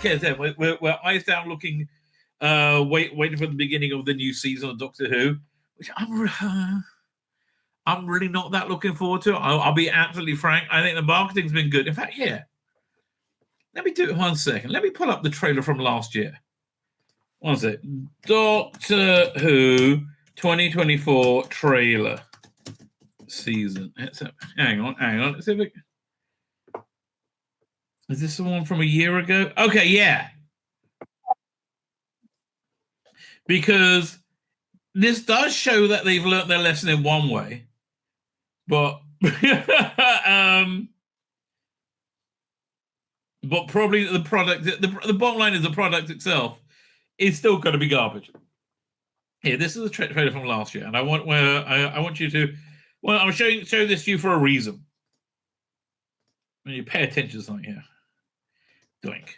we're eyes down looking, waiting for the beginning of the new season of Doctor Who, which I'm really not that looking forward to. I'll be absolutely frank. I think the marketing's been good. In fact, let me do it 1 second. Let me pull up the trailer from last year. One second. Doctor Who 2024 trailer season. Hang on. Let's see if is this the one from a year ago? Okay, yeah. Because this does show that they've learned their lesson in one way, but but probably the product, the bottom line is the product itself is still going to be garbage. Here, this is a trailer from last year, and I want you to, well, I'm showing this to you for a reason. When you pay attention to something here. Doink.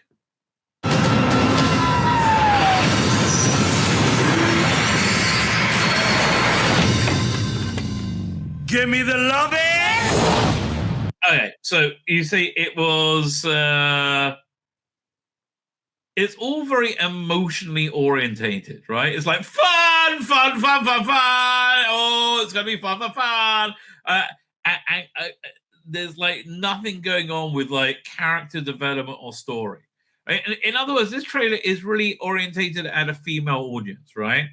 Give me the loving! Okay, so you see it was... it's all very emotionally orientated, right? It's like fun! Oh, it's going to be fun. There's like nothing going on with like character development or story. Right? In other words, this trailer is really orientated at a female audience, right?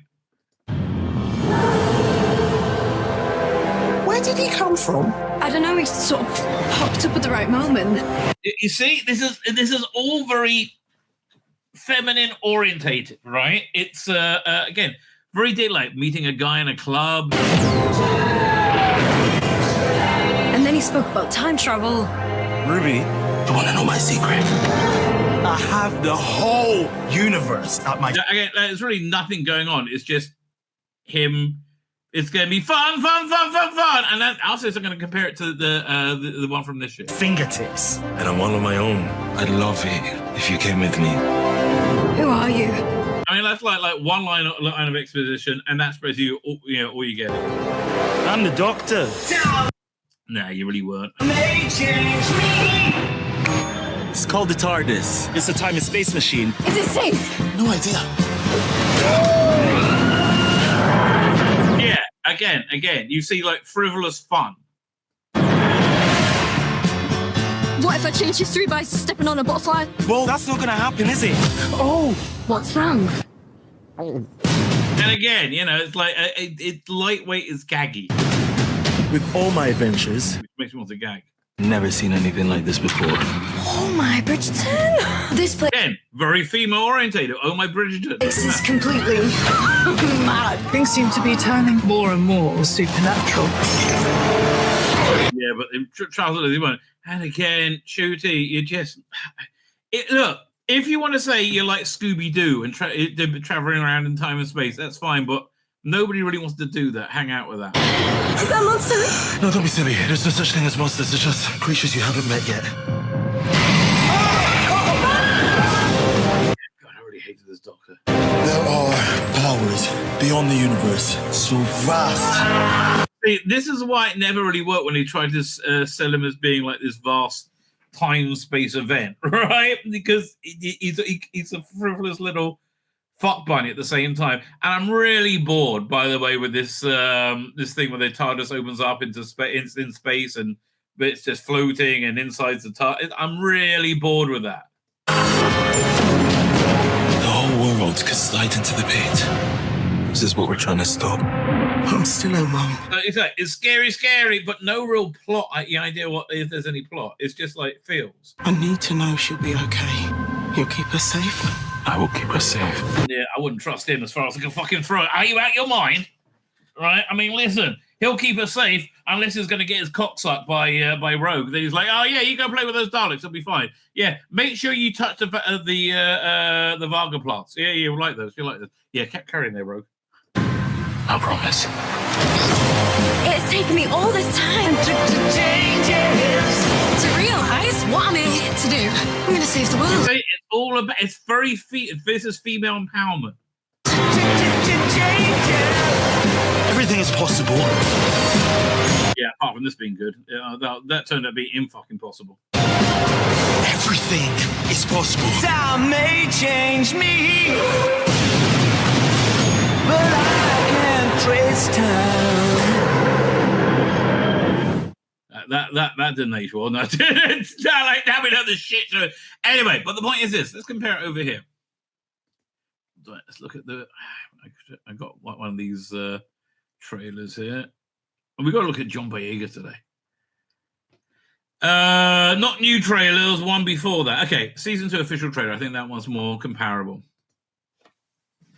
Where did he come from? I don't know. He sort of popped up at the right moment. You see, this is all very feminine orientated, right? It's again very like meeting a guy in a club. And then he spoke about time travel. Ruby, you want to know my secret? I have the whole universe at my... Again, there's really nothing going on. It's just him. It's going to be fun. And then also I'm going to compare it to the one from this year. Fingertips. And I'm all on my own. I'd love it if you came with me. Who are you? I mean, that's like one line of exposition, and that's basically all you get. I'm the Doctor. Nah, you really weren't. It's called the TARDIS. It's a time and space machine. Is it safe? No idea. Yeah, again, you see like frivolous fun. What if I change history by stepping on a butterfly? Well, that's not going to happen, is it? Oh, what's wrong? And again, it's like it's lightweight is gaggy. With all my adventures, Which makes me want to gag. never seen anything like this before. Oh my Bridgerton! This place Again, very female orientated. Oh my Bridgerton. is completely mad. Things seem to be turning more and more supernatural. Yeah, but Charles went. And again, Shooty, you just look. If you want to say you're like Scooby-Doo and traveling around in time and space, that's fine. But nobody really wants to do that. Hang out with that. Is that monster? No, don't be silly. There's no such thing as monsters. They're just creatures you haven't met yet. God, I really hated this Doctor. There are powers beyond the universe, so vast. See, this is why it never really worked when he tried to sell him as being like this vast time-space event, right? Because he's a frivolous little fuck bunny at the same time. And I'm really bored, by the way, with this this thing where the TARDIS opens up into in space and it's just floating and inside the TARDIS. I'm really bored with that. The whole world could slide into the pit. This is what we're trying to stop. I'm still at mom. It's scary, but no real plot. The idea if there's any plot. It's just like feels. I need to know she'll be okay. You'll keep her safe? I will keep her safe. Yeah, I wouldn't trust him as far as I can fucking throw it. Are you out your mind? Right? I mean, listen, he'll keep her safe unless he's going to get his cock sucked by Rogue. Then he's like, oh yeah, you go play with those Daleks, it'll be fine. Yeah, make sure you touch the Varga plants. Yeah, you'll like those. You'll like those. Yeah, kept carrying there, Rogue. I promise. It's taken me all this time to realize what I'm here to do. I'm going to save the world. It's all about. It's very this is female empowerment. Everything is possible. Yeah, apart from this being good, that turned out to be fucking possible. Everything is possible. Time may change me, but I can't trace time. That didn't age well. No, it's not like that. We know the shit. Anyway, but the point is this: let's compare it over here. Let's look at the. I got one of these trailers here, and we got to look at John Boyega today. Not new trailers, one before that. Okay, season 2 official trailer. I think that one's more comparable.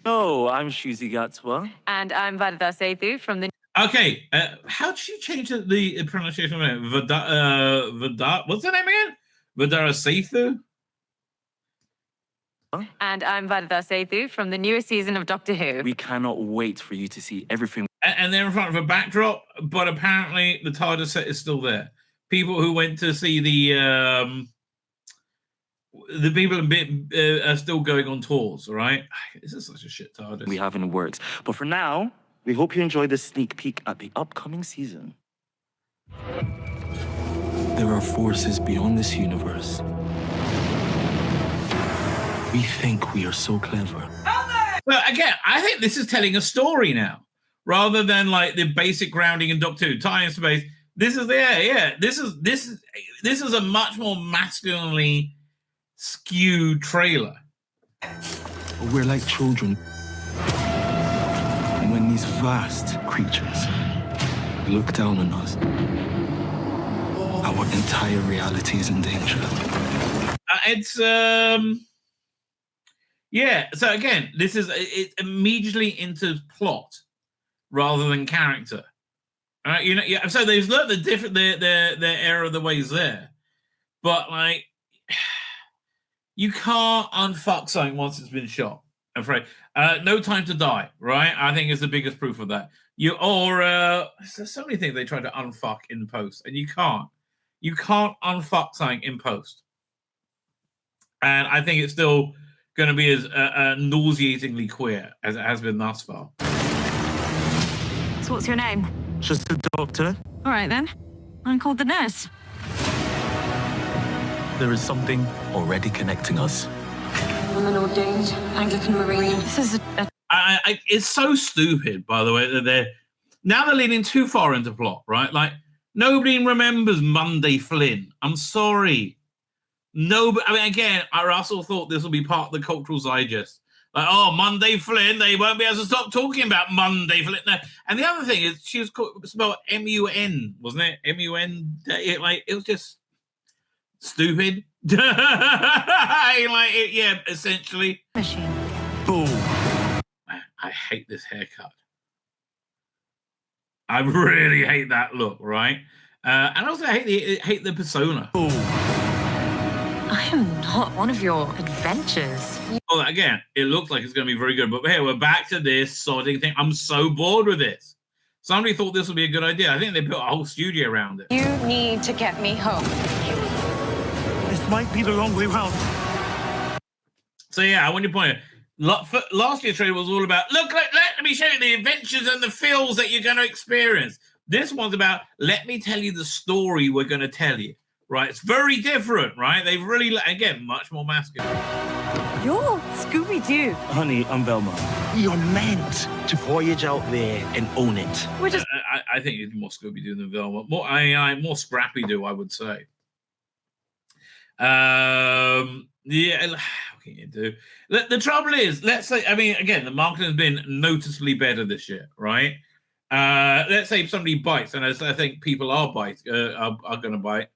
Oh, I'm Shuzi Gatswa. And I'm Varda Sethu from the... Okay, how did she change the pronunciation of it? Vada, what's the name again? Vadara Sethu? And I'm Varda Sethu from the newest season of Doctor Who. We cannot wait for you to see everything. And they're in front of a backdrop, but apparently the TARDIS set is still there. People who went to see the people are still going on tours, right? This is such a shit TARDIS. We have in the works. But for now, we hope you enjoy this sneak peek at the upcoming season. There are forces beyond this universe. We think we are so clever. Well, again, I think this is telling a story now, rather than like the basic grounding in Doctor Who, time and space. This is This is a much more masculinely skewed trailer. We're like children. And when these vast creatures look down on us, our entire reality is in danger. Yeah. So again, this is it's immediately into plot rather than character. Yeah. So they've learned their error of the ways there, but like you can't unfuck something once it's been shot. I'm afraid. No Time to Die, right? I think is the biggest proof of that. There's so many things they try to unfuck in post, and you can't. You can't unfuck something in post. And I think it's still going to be as nauseatingly queer as it has been thus far. So what's your name? Just the doctor. All right, then. I'm called the nurse. There is something already connecting us. I'm an ordained Anglican Marine. This is It's so stupid, by the way, that they're leaning too far into plot, right? Like, nobody remembers Monday Flynn. I'm sorry. Again, I also thought this will be part of the cultural digest. Like, oh, Monday Flynn, they won't be able to stop talking about Monday Flynn. No. And the other thing is, she was spelled M-U-N, wasn't it? M-U-N. It was just stupid. Essentially. machine. Boom. I hate this haircut. I really hate that look, right? And also I hate the persona. Boom. I am not one of your adventures. Oh, again, it looks like it's going to be very good. But here, we're back to this sodding thing. I'm so bored with this. Somebody thought this would be a good idea. I think they built a whole studio around it. You need to get me home. This might be the wrong way round. So, yeah, I want to point out, last year's trailer was all about, let me show you the adventures and the feels that you're going to experience. This one's about, let me tell you the story we're going to tell you. Right, it's very different, right? They've really, again, much more masculine. You're Scooby-Doo. Honey, I'm Velma. You're meant to voyage out there and own it. We're just... I think it's more Scooby-Doo than Velma. More Scrappy-Doo, I would say. Yeah, what can you do? The trouble is, let's say, again, the marketing has been noticeably better this year, right? Let's say somebody bites, and I think people are going to bite.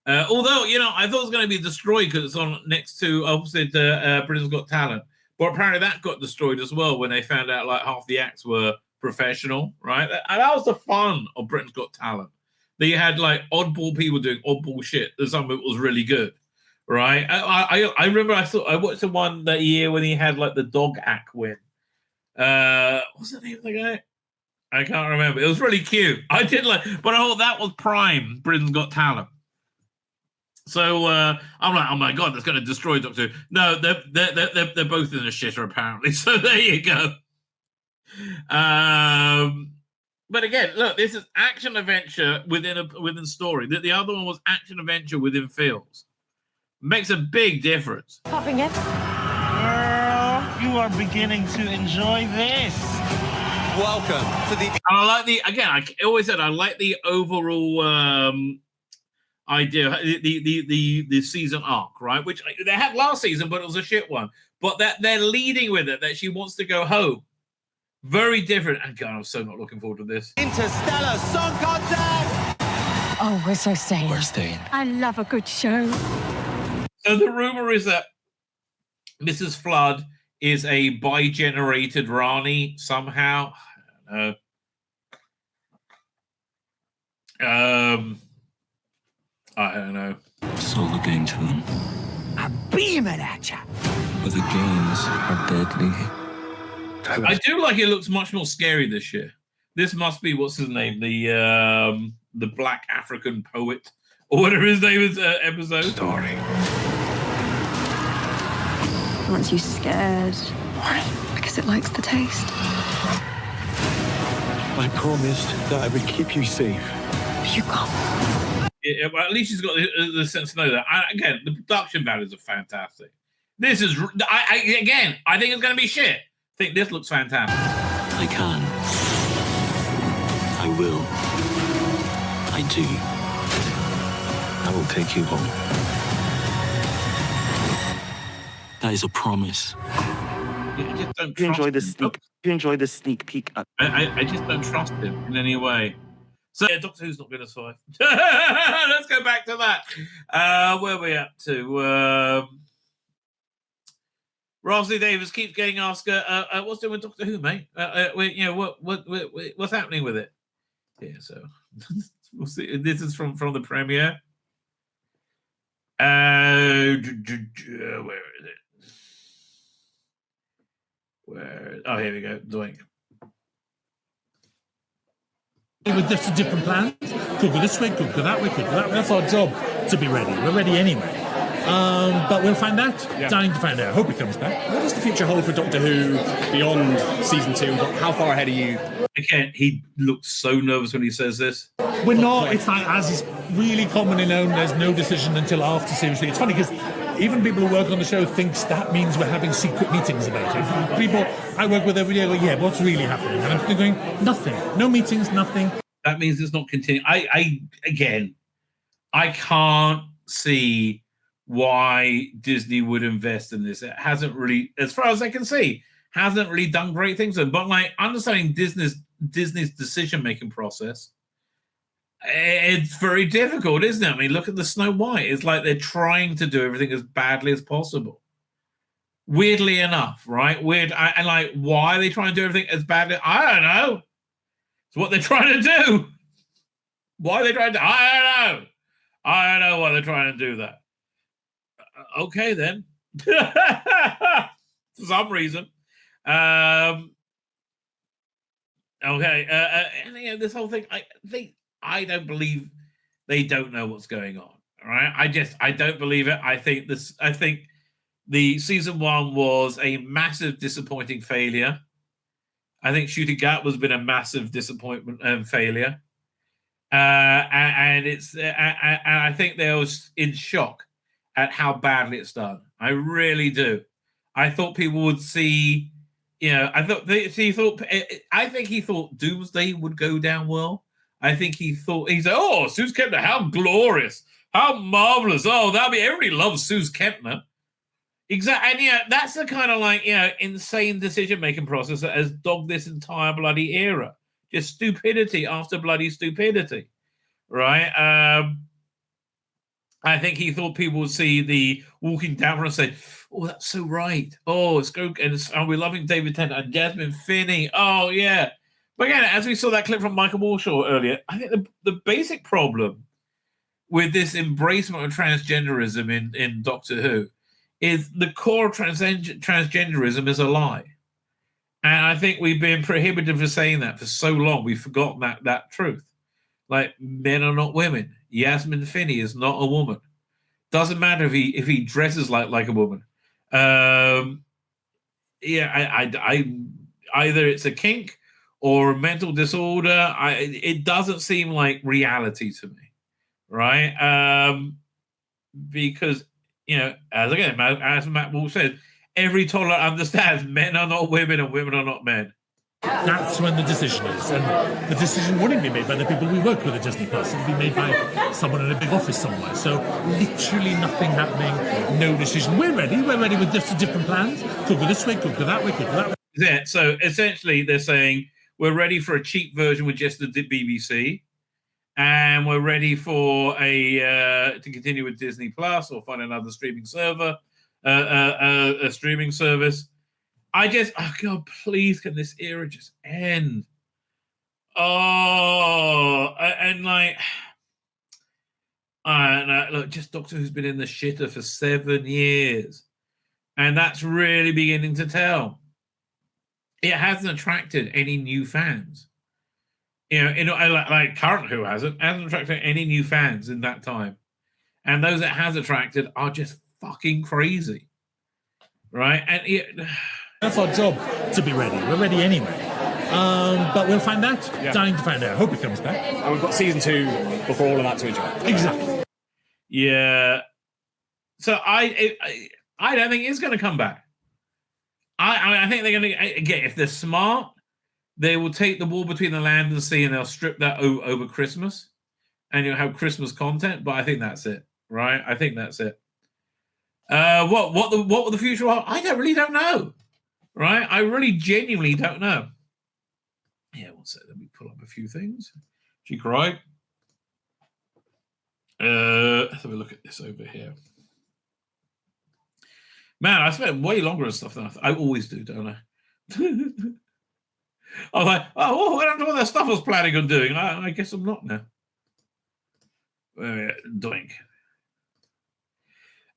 Although, I thought it was going to be destroyed because it's on next to opposite Britain's Got Talent. But apparently that got destroyed as well when they found out like half the acts were professional, right? And that was the fun of Britain's Got Talent. They had like oddball people doing oddball shit, and some of it was really good, right? I remember I watched the one that year when he had like the dog act win. What's the name of the guy? I can't remember. It was really cute. I did but I thought that was prime Britain's Got Talent. So I'm like, oh my god, that's going to destroy Doctor Who. No, they're both in a shitter apparently. So there you go. But again, look, this is action adventure within story. The other one was action adventure within feels. Makes a big difference. Popping in. Girl, you are beginning to enjoy this. Welcome to the. And I like I always said I like the overall idea, the season arc, right? Which they had last season, but it was a shit one. But that they're leading with it, that she wants to go home. Very different. And God, I'm so not looking forward to this. Interstellar Song Contest! Oh, we're so staying. We're staying. I love a good show. So the rumor is that Mrs. Flood is a bi-generated Rani somehow. I don't know. It's all a game to them. I'm beaming at ya. But the games are deadly. I do like it looks much more scary this year. This must be, what's his name? The Black African poet, or whatever his name is, episode. Story. Wants you scared. Why? Because it likes the taste. I promised that I would keep you safe. You can't. Yeah, well, at least she's got the sense to know that. Again, the production values are fantastic. This is, again, I think it's going to be shit. I think this looks fantastic. I can. I will. I do. I will take you home. That is a promise. I just don't You enjoy trust the him. sneak. You enjoy the sneak peek. I just don't trust him in any way. So yeah, Doctor Who's not going to survive. Let's go back to that. Where are we up to? Rosalie Davis keeps getting asked, "What's doing with Doctor Who, mate? What's happening with it?" Yeah, so we'll see. This is from the premiere. Where is it? Where? Oh, here we go. Doink. With different plans, could go this way, could go that way, could go that way. That's our job to be ready. We're ready anyway. But we'll find out. Dying to find out. Hope he comes back. What does the future hold for Doctor Who beyond season 2? How far ahead are you? Again, he looks so nervous when he says this. We're not. It's like, as is really commonly known, there's no decision until after series 3. It's funny because even people who work on the show thinks that means we're having secret meetings about it. People I work with every day go, yeah, what's really happening? And I'm going, nothing. No meetings, nothing. That means it's not continuing. I can't see why Disney would invest in this. It hasn't really, as far as I can see, hasn't really done great things. But like understanding Disney's decision-making process, it's very difficult, isn't it? I mean, look at the Snow White. It's like they're trying to do everything as badly as possible. Weirdly enough, right? And like, why are they trying to do everything as badly? I don't know. It's what they're trying to do. Why are they trying to? I don't know. I don't know why they're trying to do that. Okay, then. For some reason. Okay. And yeah, this whole thing, I don't believe they don't know what's going on. All right. I don't believe it. I think the season 1 was a massive disappointing failure. I think Shooting Gap has been a massive disappointment and failure. And I think they was in shock at how badly it's done. I really do. I thought people would see, I think he thought Doomsday would go down well. I think he said, oh, Suze Kempner, how glorious, how marvelous. Oh, everybody loves Suze Kempner. Exactly. And that's the kind of insane decision-making process that has dogged this entire bloody era. Just stupidity after bloody stupidity. Right? I think he thought people would see the Walking Down and say, oh, that's so right. Oh, it's good. And we're loving David Tennant and Jasmine Finney. Oh, yeah. But again, as we saw that clip from Michael Warshaw earlier, I think the basic problem with this embracement of transgenderism in Doctor Who is the core of transgenderism is a lie. And I think we've been prohibited for saying that for so long. We've forgotten that truth. Like, men are not women. Yasmin Finney is not a woman. Doesn't matter if he dresses like a woman. I either it's a kink or a mental disorder. It doesn't seem like reality to me, right? Because as Matt Walsh says, every toddler understands men are not women and women are not men. That's when the decision is. And the decision wouldn't be made by the people we work with at Disney Plus. It would be made by someone in a big office somewhere. So literally nothing happening, no decision. We're ready. We're ready with just different plans. Could go this way, could go that way, could go that way. Yeah, so essentially they're saying we're ready for a cheap version with just the BBC. And we're ready for to continue with Disney Plus or find another streaming server, a streaming service. Oh God, please, can this era just end? Oh, and look, just Doctor Who's been in the shitter for 7 years, and that's really beginning to tell. It hasn't attracted any new fans. Like current Who hasn't attracted any new fans in that time, and those it has attracted are just fucking crazy, right? And that's our job, to be ready. We're ready anyway. But we'll find out. Yeah. Dying to find out. Hope it comes back. And we've got season 2 before all of that to enjoy. Exactly. Yeah. So I don't think it's going to come back. I think they're going to, again, if they're smart, they will take the wall between the land and sea and they'll strip that over Christmas and you'll have Christmas content. But I think that's it, right? I think that's it. What will the future hold? I really don't know, right? I really genuinely don't know. Yeah, one second. Let me pull up a few things. She cried. Let's have a look at this over here. Man, I spent way longer on stuff than I always do, don't I? I was like, oh, I don't know what that stuff I was planning on doing. I guess I'm not now. Doink.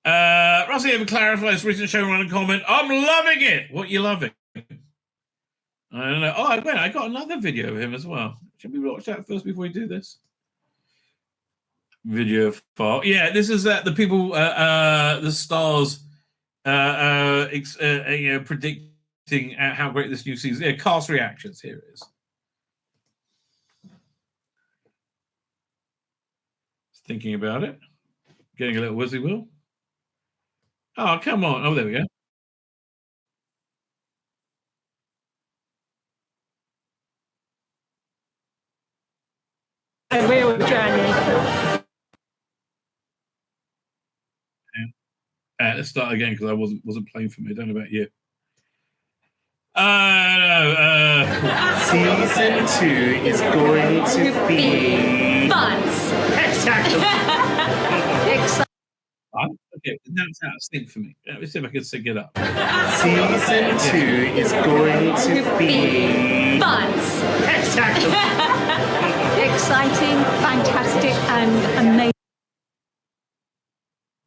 Rossi ever clarifies recent showrunner comment. I'm loving it. What you loving? I don't know. Oh, I got another video of him as well. Should we watch that first before we do this? Video file. Yeah, this is the people, the stars, predicting how great this new season. Yeah, cast reactions. Here it is. Thinking about it. Getting a little whizzy will. Oh, come on. Oh, there we go. A real journey. Let's start again because I wasn't playing for me. I don't know about you. Season 2 is going to be fun. Exactly. Okay, now it's out of sync for me. Let's see if I can sync it up. Season 2 is going to be fun. Exactly. Exciting, fantastic, and amazing.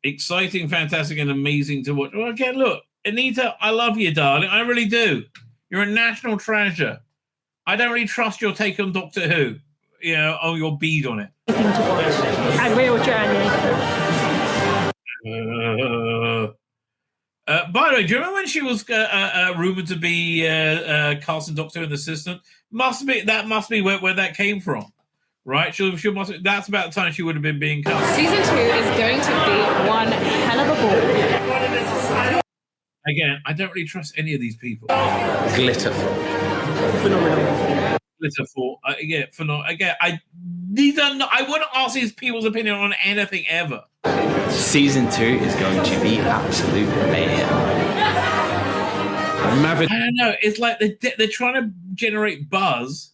Exciting, fantastic, and amazing to watch. Well, again, look, Anita, I love you, darling. I really do. You're a national treasure. I don't really trust your take on Doctor Who, or your bead on it. A real journey. By the way, do you remember when she was rumored to be casting Doctor and assistant? That must be where that came from, right? She must. That's about the time she would have been being cast. Season 2 is going to be one hell of a ball. Again, I don't really trust any of these people. Glitterful. Phenomenal. Glitterful. Again, I wouldn't ask these people's opinion on anything ever. Season 2 is going to be absolute mayhem. I don't know. It's like they're trying to generate buzz,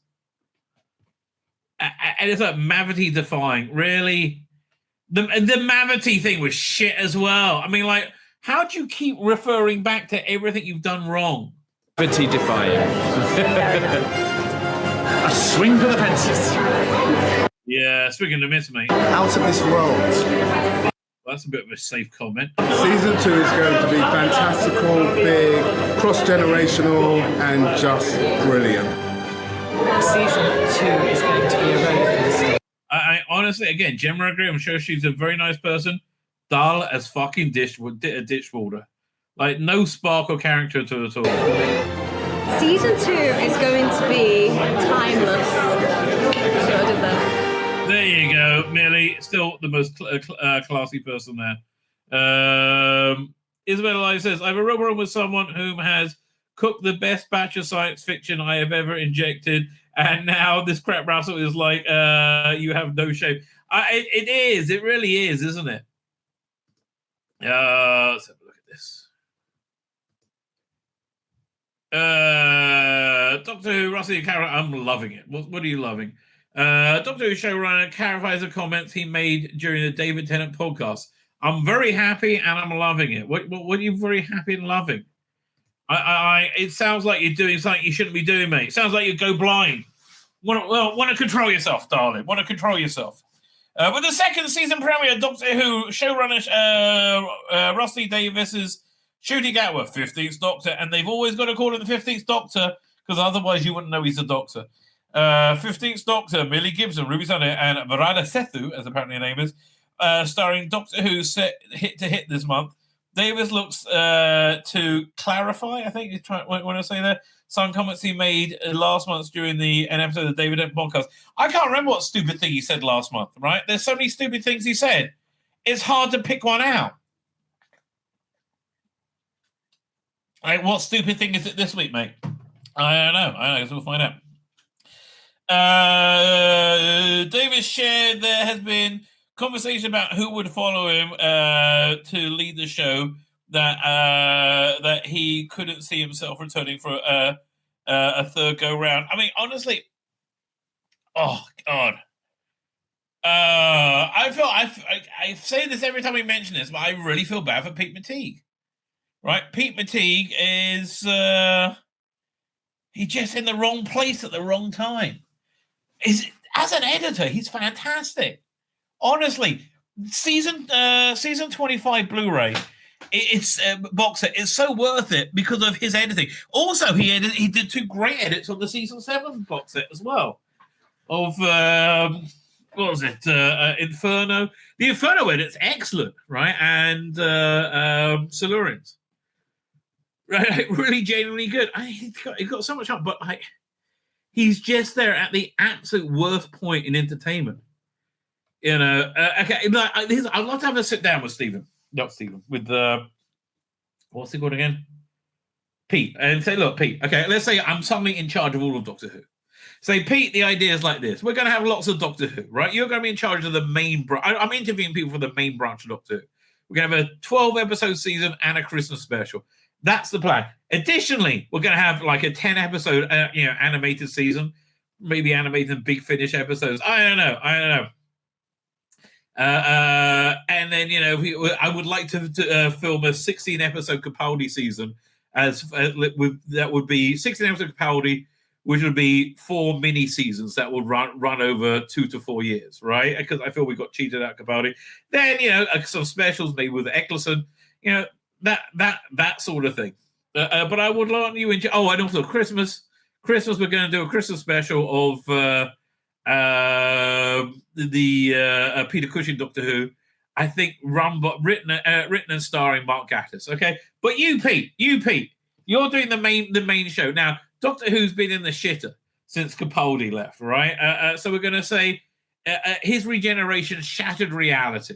and it's like Mavity defying. Really, the Mavity thing was shit as well. I mean, like, how do you keep referring back to everything you've done wrong? Mavity defying. A swing for the fences. Yeah, swinging the miss, mate. Out of this world. Well, that's a bit of a safe comment. Season 2 is going to be fantastical, big, cross-generational, and just brilliant. Season 2 is going to be a roller coaster. I honestly, again, Gemma agree. I'm sure she's a very nice person. Dull as fucking dishwater. Like, no spark or character to it at all. Season 2 is going to be timeless. Sure did that. There you go, Millie. Still the most classy person there. Isabel Alive says, I have a rubber room with someone whom has cooked the best batch of science fiction I have ever injected, and now this crap Russell is like, you have no shame. It is. It really is, isn't it? Let's have a look at this. Doctor Who, Rusty Carrot, I'm loving it. What are you loving? Doctor Who showrunner clarifies the comments he made during the David Tennant podcast. I'm very happy and I'm loving it. What are you very happy and loving? It sounds like you're doing something you shouldn't be doing, mate. It sounds like you go blind. Want to control yourself, darling. Want to control yourself. With the second season premiere, Doctor Who showrunner Rusty Davis is shooting out with 15th Doctor, and they've always got to call him the 15th Doctor because otherwise you wouldn't know he's a Doctor. 15th Doctor, Millie Gibson, Ruby Sunday, and Varada Sethu, as apparently her name is, starring Doctor Who set hit to hit this month. Davis looks to clarify, I think, when I say that, some comments he made last month during an episode of the David Tennant podcast. I can't remember what stupid thing he said last month, right? There's so many stupid things he said. It's hard to pick one out. Like, what stupid thing is it this week, mate? I don't know. I guess we'll find out. Davis shared there has been conversation about who would follow him to lead the show, that he couldn't see himself returning for a third go round. I mean, honestly, oh God, I say this every time we mention this, but I really feel bad for Pete Matigue. Right, Pete Matigue is he's just in the wrong place at the wrong time. As an editor, he's fantastic. Honestly, season 25 Blu-ray, it's box set. It's so worth it because of his editing. Also, he did 2 great edits on the season 7 box set as well. Of what was it? Inferno. The Inferno edit's excellent, right? And Silurians. Right, really genuinely good. He got so much up, but he's just there at the absolute worst point in entertainment. You know, okay. I'd love to have a sit down with with what's he called again? Pete, and say, look, Pete. Okay, let's say I'm suddenly in charge of all of Doctor Who. Say, Pete, the idea is like this: we're going to have lots of Doctor Who, right? You're going to be in charge of the main branch. I'm interviewing people for the main branch of Doctor Who. We're going to have a 12-episode season and a Christmas special. That's the plan. Additionally, we're going to have like a 10-episode, animated season, maybe animated Big Finish episodes. I don't know. And then, I would like to film a 16-episode Capaldi season that would be 16 episodes of Capaldi, which would be 4 mini seasons that would run over 2 to 4 years, right? Because I feel we got cheated out Capaldi. Then, some specials maybe with Eccleston, that sort of thing. But I would want you into. Oh, and also Christmas. We're going to do a Christmas special of the Peter Cushing Doctor Who. I think written and starring Mark Gatiss. Okay, but you, Pete, you're doing the main show now. Doctor Who's been in the shitter since Capaldi left, right? So we're going to say his regeneration shattered reality.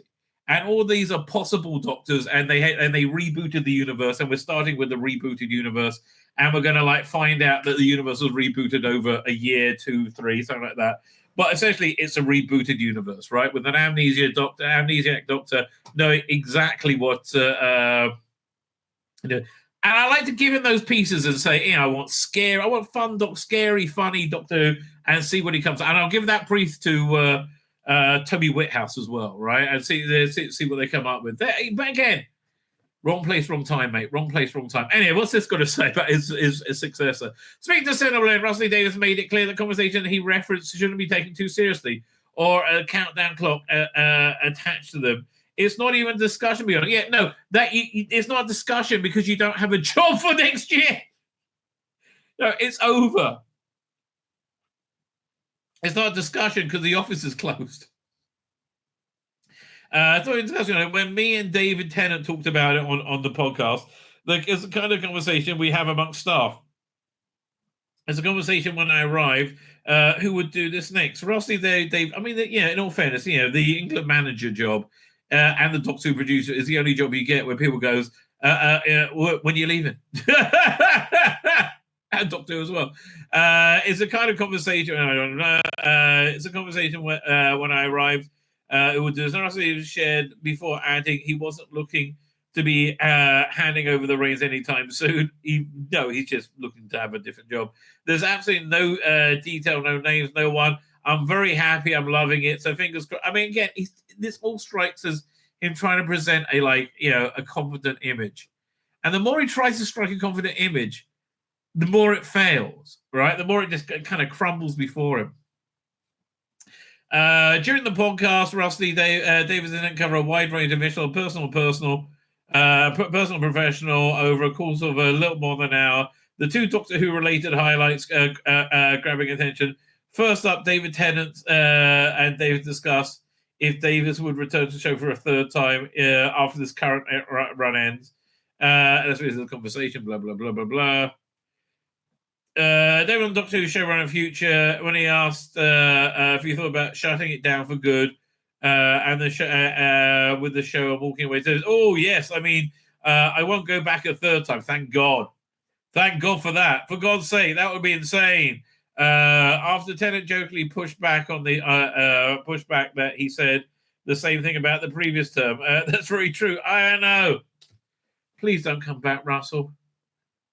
And all these are possible Doctors, and they rebooted the universe, and we're starting with the rebooted universe, and we're going to find out that the universe was rebooted over a year, 2, 3, something like that. But essentially, it's a rebooted universe, right? With an amnesiac doctor knowing exactly what And I like to give him those pieces and say, I want fun, scary, funny Doctor Who, and see what he comes. And I'll give that brief to Toby Whithouse as well, right? And see what they come up with. But again, wrong place, wrong time, mate. Wrong place, wrong time. Anyway, what's this got to say about his successor? Speaking to Senator Rusty Davis made it clear the conversation he referenced shouldn't be taken too seriously, or a countdown clock attached to them. It's not even a discussion beyond it. Yeah, no, it's not a discussion because you don't have a job for next year. No, it's over. It's not a discussion because the office is closed. I thought discussion when me and David Tennant talked about it on the podcast. It's the kind of conversation we have amongst staff. It's a conversation when I arrive. Who would do this next? Rossi, Dave. I mean, in all fairness, the England manager job and the Doctor Who producer is the only job you get where people goes, when you're leaving. And Doctor Who as well. It's a kind of conversation. I don't know. It's a conversation when I arrived. It was honestly shared before adding he wasn't looking to be handing over the reins anytime soon. He's just looking to have a different job. There's absolutely no detail, no names, no one. I'm very happy. I'm loving it. So fingers crossed. I mean, again, this all strikes as him trying to present a confident image. And the more he tries to strike a confident image, the more it fails, right? The more it just kind of crumbles before him. During the podcast, Rusty Davis didn't cover a wide range of issues, personal, professional, over a course of a little more than an hour. The two Doctor Who related highlights grabbing attention. First up, David Tennant and David discuss if Davis would return to the show for a third time after this current run ends. That's really the conversation, blah, blah, blah, blah, blah. David on Doctor Who showrunner future, when he asked if he thought about shutting it down for good and the show, with the show and walking away, says, "Oh yes, I mean, I won't go back a third time. Thank God for that. For God's sake, that would be insane." After Tennant jokingly pushed back on the pushback that he said the same thing about the previous term. That's very true. I know. Please don't come back, Russell.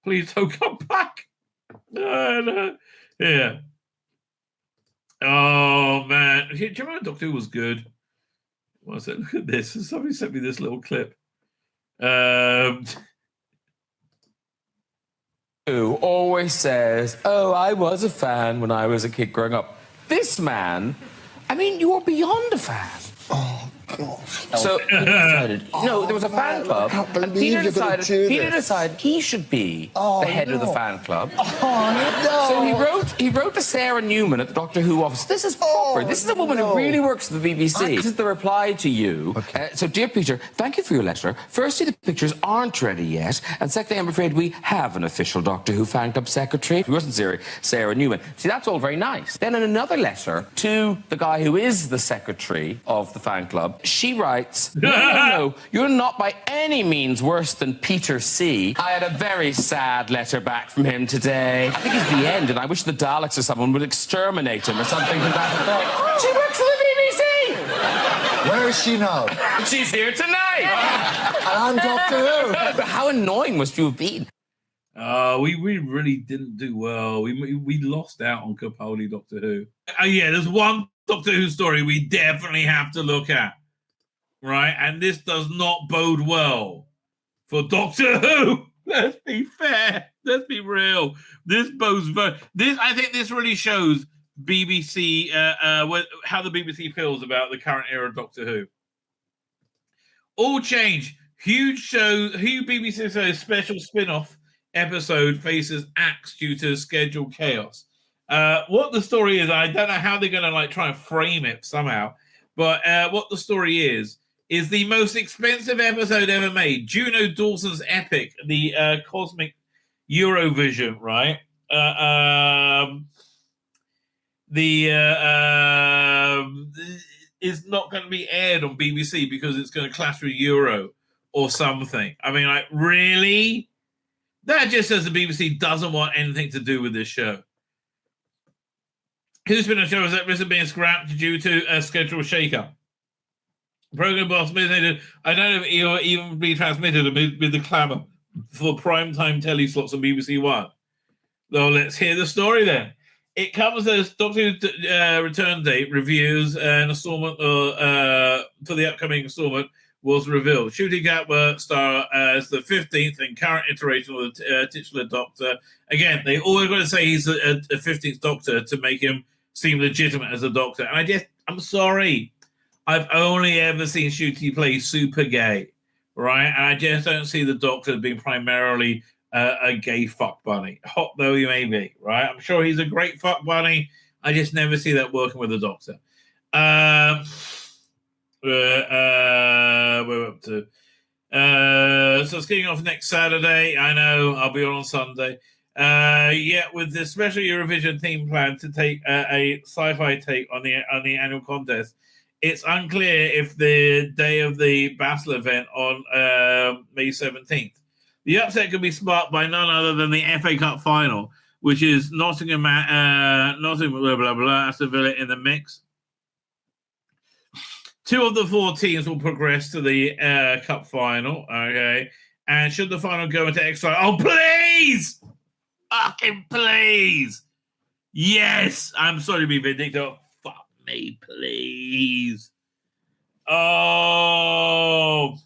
Please don't come back. No. Yeah. Oh man, do you remember Doctor Who was good? What was it? Look at this. Somebody sent me this little clip. Who always says, "Oh, I was a fan when I was a kid growing up." This man, I mean, you are beyond a fan. Oh gosh. So he decided, there was a fan club. And Peter decided he should be the head of the fan club. So he wrote to Sarah Newman at the Doctor Who office. This is proper. This is a woman who really works at the BBC. This is the reply to you. Okay. So, dear Peter, thank you for your letter. Firstly, the pictures aren't ready yet. And secondly, I'm afraid we have an official Doctor Who fan club secretary. It wasn't Sarah Newman. See, that's all very nice. Then in another letter to the guy who is the secretary of the fan club, she writes, no, you're not by any means worse than Peter C. I had a very sad letter back from him today. I think it's the end, and I wish the Daleks or someone would exterminate him or something to that effect. She works for the BBC! Where is she now? She's here tonight! I'm Doctor Who! But how annoying must you have been? We really didn't do well. We lost out on Capaldi Doctor Who. There's one Doctor Who story we definitely have to look at, right? And this does not bode well for Doctor Who. Let's be fair. Let's be real. This bodes I think this really shows BBC how the BBC feels about the current era of Doctor Who. All change. Huge BBC show special spin-off episode faces axe due to schedule chaos. What the story is, I don't know how they're going to try and frame it somehow, but what the story is the most expensive episode ever made. Juno Dawson's epic, the Cosmic Eurovision, right? Is not going to be aired on BBC because it's going to clash with Euro or something. I mean, really? That just says the BBC doesn't want anything to do with this show. Who's been a show is at risk of being scrapped due to a schedule shake-up. Program boss admitted, I don't know if it will even be transmitted amid the clamour for primetime telly slots on BBC One. So let's hear the story then. It covers as Doctor Who's return date, reviews, an installment for the upcoming installment was revealed. Shooting Gatwa star as the 15th and current iteration of the titular Doctor. Again, they always got to say he's a 15th Doctor to make him seem legitimate as a Doctor. And I'm sorry. I've only ever seen Shooty play super gay, right? And I just don't see the Doctor as being primarily a gay fuck bunny. Hot though he may be, right? I'm sure he's a great fuck bunny. I just never see that working with the Doctor. We're up to. So it's kicking off next Saturday. I know I'll be on Sunday. With the special Eurovision theme plan to take a sci-fi take on the annual contest. It's unclear if the day of the battle event on May 17th. The upset could be sparked by none other than the FA Cup final, which is Nottingham, blah, blah, blah, Aston Villa in the mix. 2 of the 4 teams will progress to the cup final, okay? And should the final go into extra... Oh, please! Fucking please! Yes! I'm sorry to be vindictive. Fuck me, please. Oh...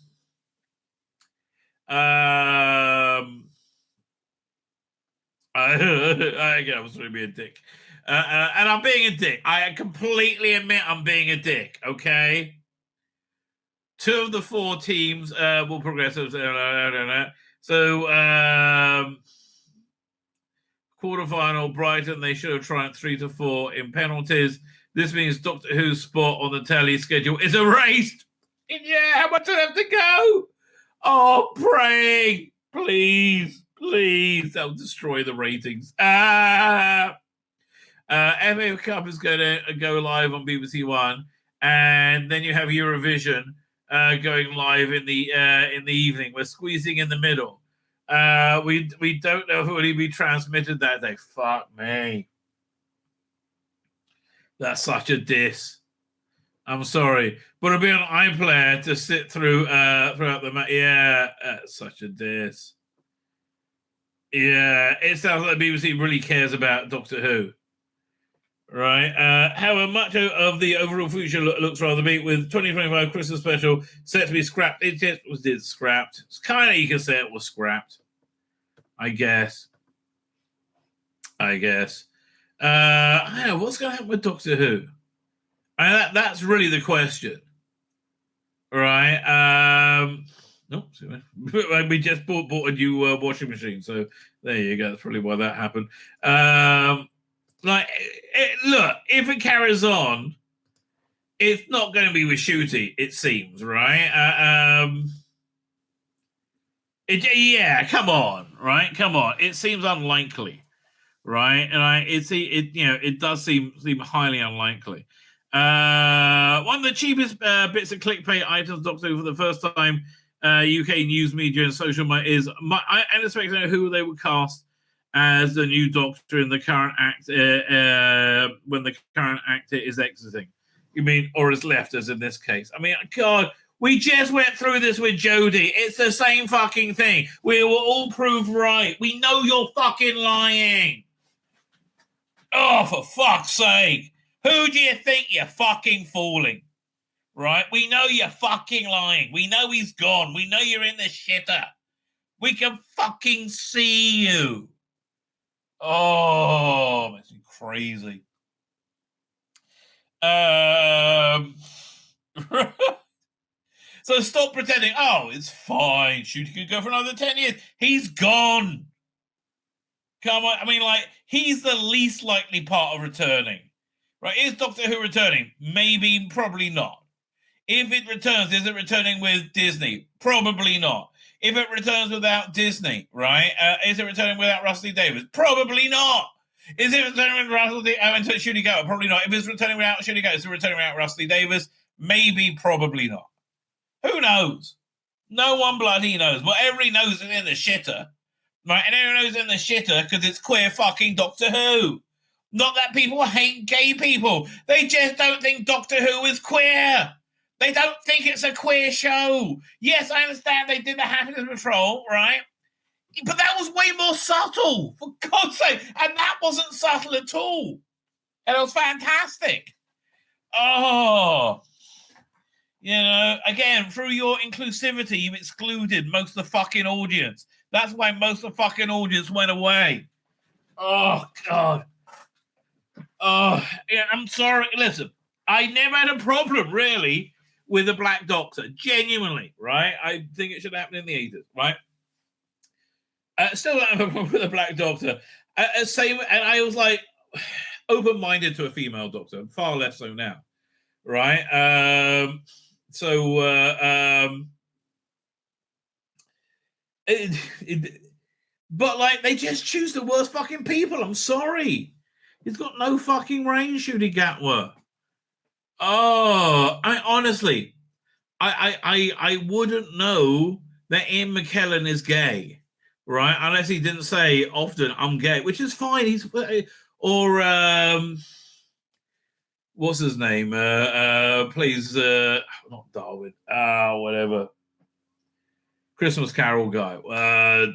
Again, I'm sorry to be a dick. And I'm being a dick. I completely admit I'm being a dick, okay? 2 of the 4 teams will progress. So, quarterfinal, Brighton, they should have triumphed 3-4 in penalties. This means Doctor Who's spot on the telly schedule is erased. Yeah, how much do I have to go? Oh, pray, please, please. That'll destroy the ratings. FA Cup is going to go live on BBC One, and then you have Eurovision going live in the evening. We're squeezing in the middle. We don't know who will be transmitted that day. Fuck me. That's such a diss. I'm sorry, but it'll be on iPlayer to sit through throughout the match. Yeah, such a diss. Yeah, it sounds like the BBC really cares about Doctor Who. Right. However, much of the overall future looks rather bleak, with 2025 Christmas special set to be scrapped. It just was scrapped. It's kind of, you can say it was scrapped. I guess. I don't know, what's going to happen with Doctor Who? That's really the question. Right. We just bought a new washing machine, so there you go. That's probably why that happened. Look, if it carries on, it's not going to be with Shooty, it seems, right? Come on, right? Come on. It seems unlikely, right? And it does seem highly unlikely. One of the cheapest bits of clickbait items, Doctor Who, for the first time, UK news media and social media is. I expect to know who they would cast as the new Doctor in the current act when the current actor is exiting. You mean, or is left, as in this case? I mean, God, we just went through this with Jodie. It's the same fucking thing. We were all proved right. We know you're fucking lying. Oh, for fuck's sake. Who do you think you're fucking fooling? Right? We know you're fucking lying. We know he's gone. We know you're in the shitter. We can fucking see you. Oh, makes me crazy. So stop pretending. Oh, it's fine. Shooty could go for another 10 years. He's gone. Come on. I mean, he's the least likely part of returning. Right? Is Doctor Who returning? Maybe, probably not. If it returns, is it returning with Disney? Probably not. If it returns without Disney, right? Is it returning without Rusty Davis? Probably not. Is it returning with Rusty Shooty Gower? Probably not. If it's returning without Shooty Gower, is it returning without Rusty Davis? Maybe, probably not. Who knows? No one bloody knows. But everybody knows it's in the shitter. Right? And everyone knows it's in the shitter because it's queer fucking Doctor Who. Not that people hate gay people. They just don't think Doctor Who is queer. They don't think it's a queer show. Yes, I understand they did the Happiness Patrol, right? But that was way more subtle, for God's sake. And that wasn't subtle at all. And it was fantastic. Oh. Again, through your inclusivity, you've excluded most of the fucking audience. That's why most of the fucking audience went away. Oh, God. Oh, yeah, I'm sorry. Listen, I never had a problem, really, with the Black Doctor. Genuinely, right? I think it should happen in the 80s, right? Still don't have a problem with the Black Doctor. And I was open-minded to a female Doctor, far less so now, right? But they just choose the worst fucking people. I'm sorry. He's got no fucking range, Shooty Gatwa. Oh, honestly, I wouldn't know that Ian McKellen is gay, right? Unless he didn't say often I'm gay, which is fine. He's or what's his name? Plays not Darwin. Whatever. Christmas Carol guy.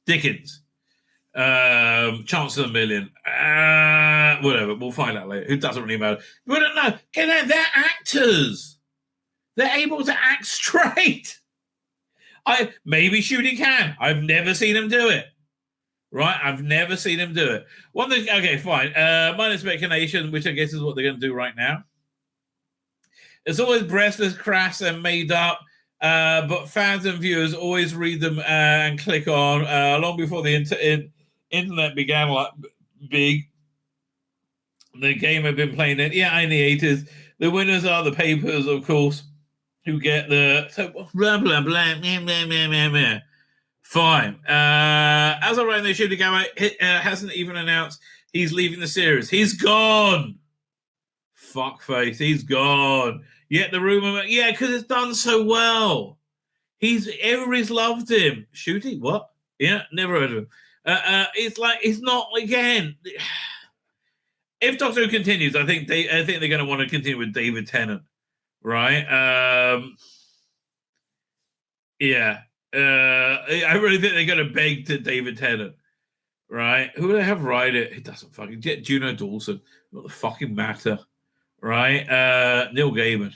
Dickens. Chance of a Million. Whatever. We'll find out later. It doesn't really matter. We don't know. They're actors. They're able to act straight. Maybe Shooty can. I've never seen him do it. Right? I've never seen him do it. One thing, okay, fine. Minus speculation, which I guess is what they're going to do right now. It's always breathless, crass, and made up, but fans and viewers always read them and click on. Long before the internet began like big, the game had been playing it. Yeah, in the 80s. The winners are the papers, of course, who get the blah, blah, blah, meh, meh, meh, meh, meh. Fine. As I write, they should have hasn't even announced he's leaving the series. He's gone. Fuckface. He's gone. Yet the rumor, yeah, because it's done so well. Everybody's loved him. Shooty? What? Yeah, never heard of him. It's like it's not again. If Doctor Who continues, I think they're going to want to continue with David Tennant, right? Yeah. I really think they're going to beg to David Tennant, right? Who do they have write it? It doesn't fucking get Juno Dawson. What the fucking matter, right? Neil Gaiman.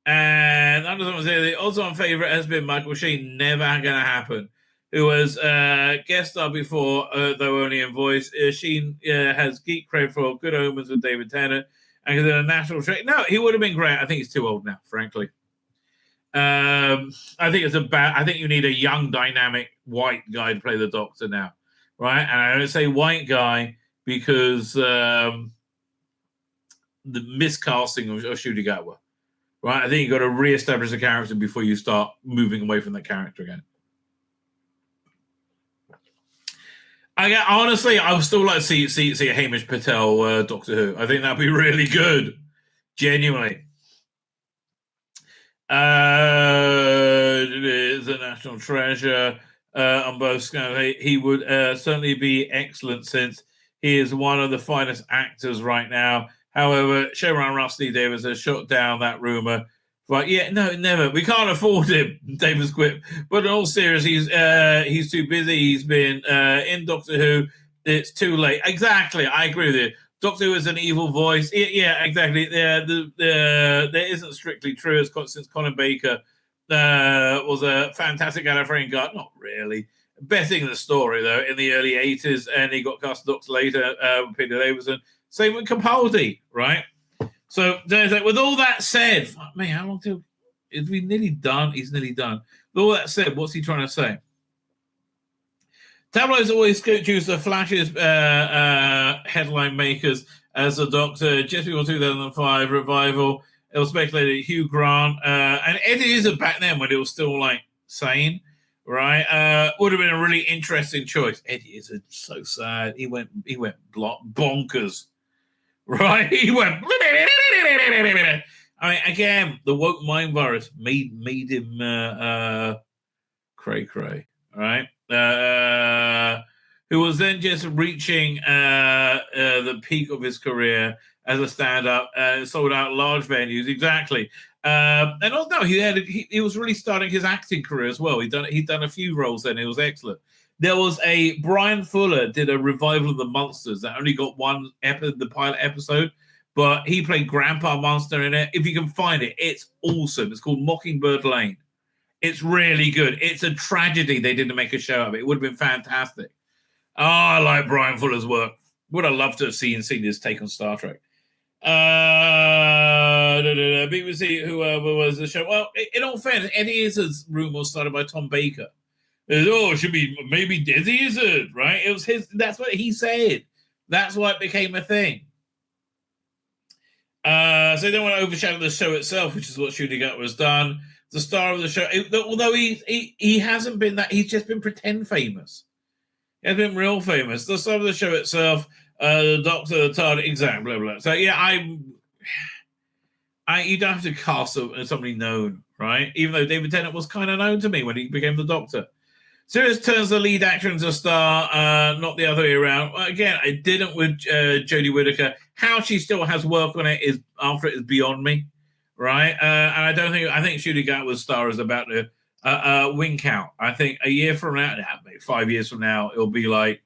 And I just want to say the odds-on favorite has been Michael Sheen. Never going to happen. Who was guest star before, though only in voice. Sheen has geek cred for Good Omens with David Tennant. And because a national treasure. No, he would have been great. I think he's too old now, frankly. I think you need a young, dynamic white guy to play the Doctor now, right? And I don't say white guy because the miscasting of Ncuti Gatwa, right? I think you got to reestablish the character before you start moving away from that character again. Honestly, I would still like to see a Hamish Patel Doctor Who. I think that'd be really good, genuinely. It is a national treasure on both scales. He would certainly be excellent since he is one of the finest actors right now. However, showrunner Rusty Davis has shut down that rumor. But yeah, no, never. We can't afford him, Davis quip. But in all seriousness, he's too busy. He's been in Doctor Who. It's too late. Exactly, I agree with you. Doctor Who is an evil voice. Yeah, exactly. There isn't strictly true since Colin Baker was a fantastic Gallifreyan guy. Not really. Best thing in the story, though, in the early 80s, and he got cast Doctor later with Peter Davison. Same with Capaldi, right? So, with all that said, fuck me, how long till is we nearly done? He's nearly done. With all that said, what's he trying to say? Tabloids always choose the flashiest headline makers as the Doctor. Just before 2005 revival, it was speculated Hugh Grant and Eddie Izzard back then when it was still like sane, right? Would have been a really interesting choice. Eddie Izzard, so sad. He went bonkers, right? He went. I mean, again, the woke mind virus made him cray, right? Who was then just reaching the peak of his career as a stand-up, sold out large venues, exactly. And also, he was really starting his acting career as well. He'd done a few roles then. It was excellent. There was Brian Fuller did a revival of the Monsters that only got the pilot episode, but he played Grandpa Monster in it. If you can find it, it's awesome. It's called Mockingbird Lane. It's really good. It's a tragedy they didn't make a show of it. It would have been fantastic. Oh, I like Brian Fuller's work. Would have loved to have seen his take on Star Trek. BBC, whoever was the show. Well, in all fairness, Eddie Izzard's rumor started by Tom Baker. It should be maybe Eddie Izzard, right? It was his. That's what he said. That's why it became a thing. So they don't want to overshadow the show itself, which is what Ncuti Gatwa has done. The star of the show, although he hasn't been that, he's just been pretend famous. He has been real famous. The star of the show itself The Doctor, the TARDIS, exactly, blah, blah. So, yeah, you don't have to cast somebody known, right? Even though David Tennant was kind of known to me when he became the Doctor. Series turns the lead actor into a star, not the other way around. Again, I didn't with Jodie Whittaker. How she still has work on it is beyond me, right? And I think Shooting Gatwa's star is about to wink out. I think a year from now, maybe 5 years from now, it'll be like,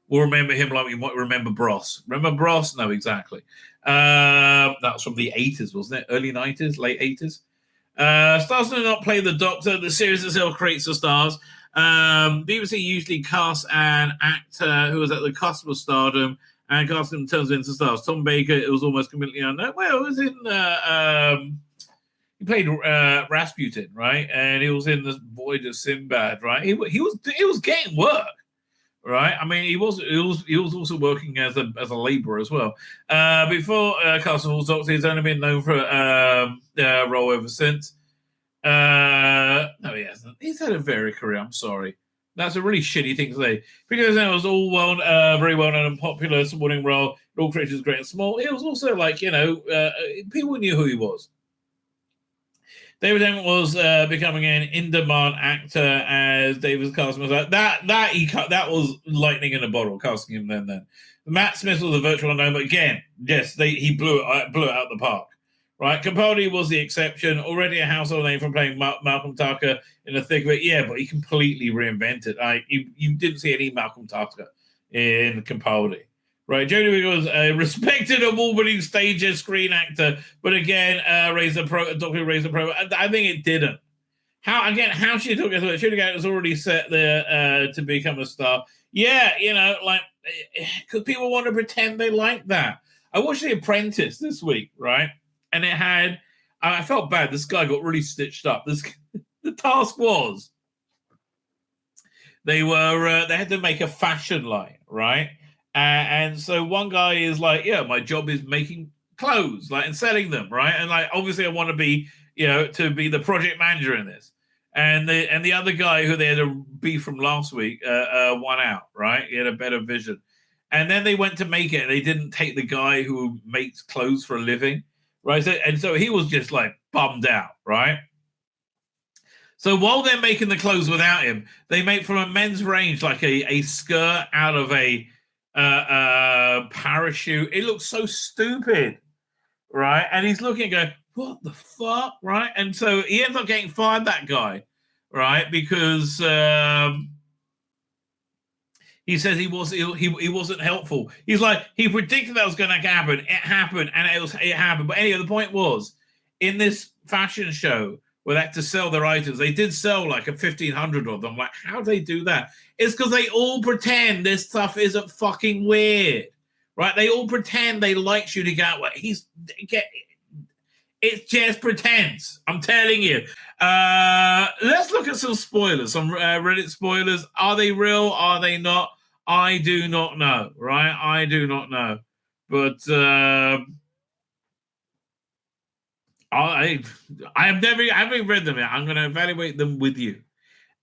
we'll remember him like we might remember Bros. Remember Bros? No, exactly. That was from the 80s, wasn't it? Early 90s, late 80s. Stars do not play the Doctor. The series itself creates the stars. BBC usually casts an actor who was at the cusp of stardom and cast him turns into stars. Tom Baker, it was almost completely unknown. Well, it was in he played Rasputin, right? And he was in The Voyage of Sinbad, right? He was getting work, right? I mean, he was also working as a labourer as well. Before Castle Doctor, he's only been known for a role ever since. No, he hasn't. He's had a varied career. I'm sorry. That's a really shitty thing to say. Because it was all very well known and popular supporting role. All creatures great and small. He was also like, people knew who he was. David Tennant was becoming an in-demand actor as David's casting was like that was lightning in a bottle, casting him then. Matt Smith was a virtual unknown, but again, yes, he blew it out the park. Right, Capaldi was the exception. Already a household name from playing Malcolm Tucker in the thick of it. Yeah, but he completely reinvented. You didn't see any Malcolm Tucker in Capaldi. Right, Jodie Whittaker was a respected award-winning stage and screen actor, but again, Doctor raised the pro. I think it didn't. How she took it? Shooting was already set there to become a star. Yeah, because people want to pretend they like that. I watched The Apprentice this week, right? And it had, I felt bad. This guy got really stitched up. The task was, they had to make a fashion line, right? And so one guy is like, yeah, my job is making clothes, and selling them, right? And obviously I want to be, to be the project manager in this. And the other guy who they had a beef from last week won out, right? He had a better vision. And then they went to make it. They didn't take the guy who makes clothes for a living. Right, so he was just bummed out, right? So while they're making the clothes without him, they make from a men's range a skirt out of a parachute. It looks so stupid, right? And he's looking and going, "What the fuck?" Right? And so he ends up getting fired. That guy, right? Because he says he wasn't helpful. He's like, he predicted that was going to happen. It happened, and it happened. But anyway, the point was, in this fashion show where they had to sell their items, they did sell 1,500 of them. How do they do that? It's because they all pretend this stuff isn't fucking weird, right? They all pretend they like Shooting Gatwa. It just pretends. I'm telling you. Let's look at some spoilers, some Reddit spoilers. Are they real? Are they not? I do not know, right? I do not know. But I haven't read them yet. I'm going to evaluate them with you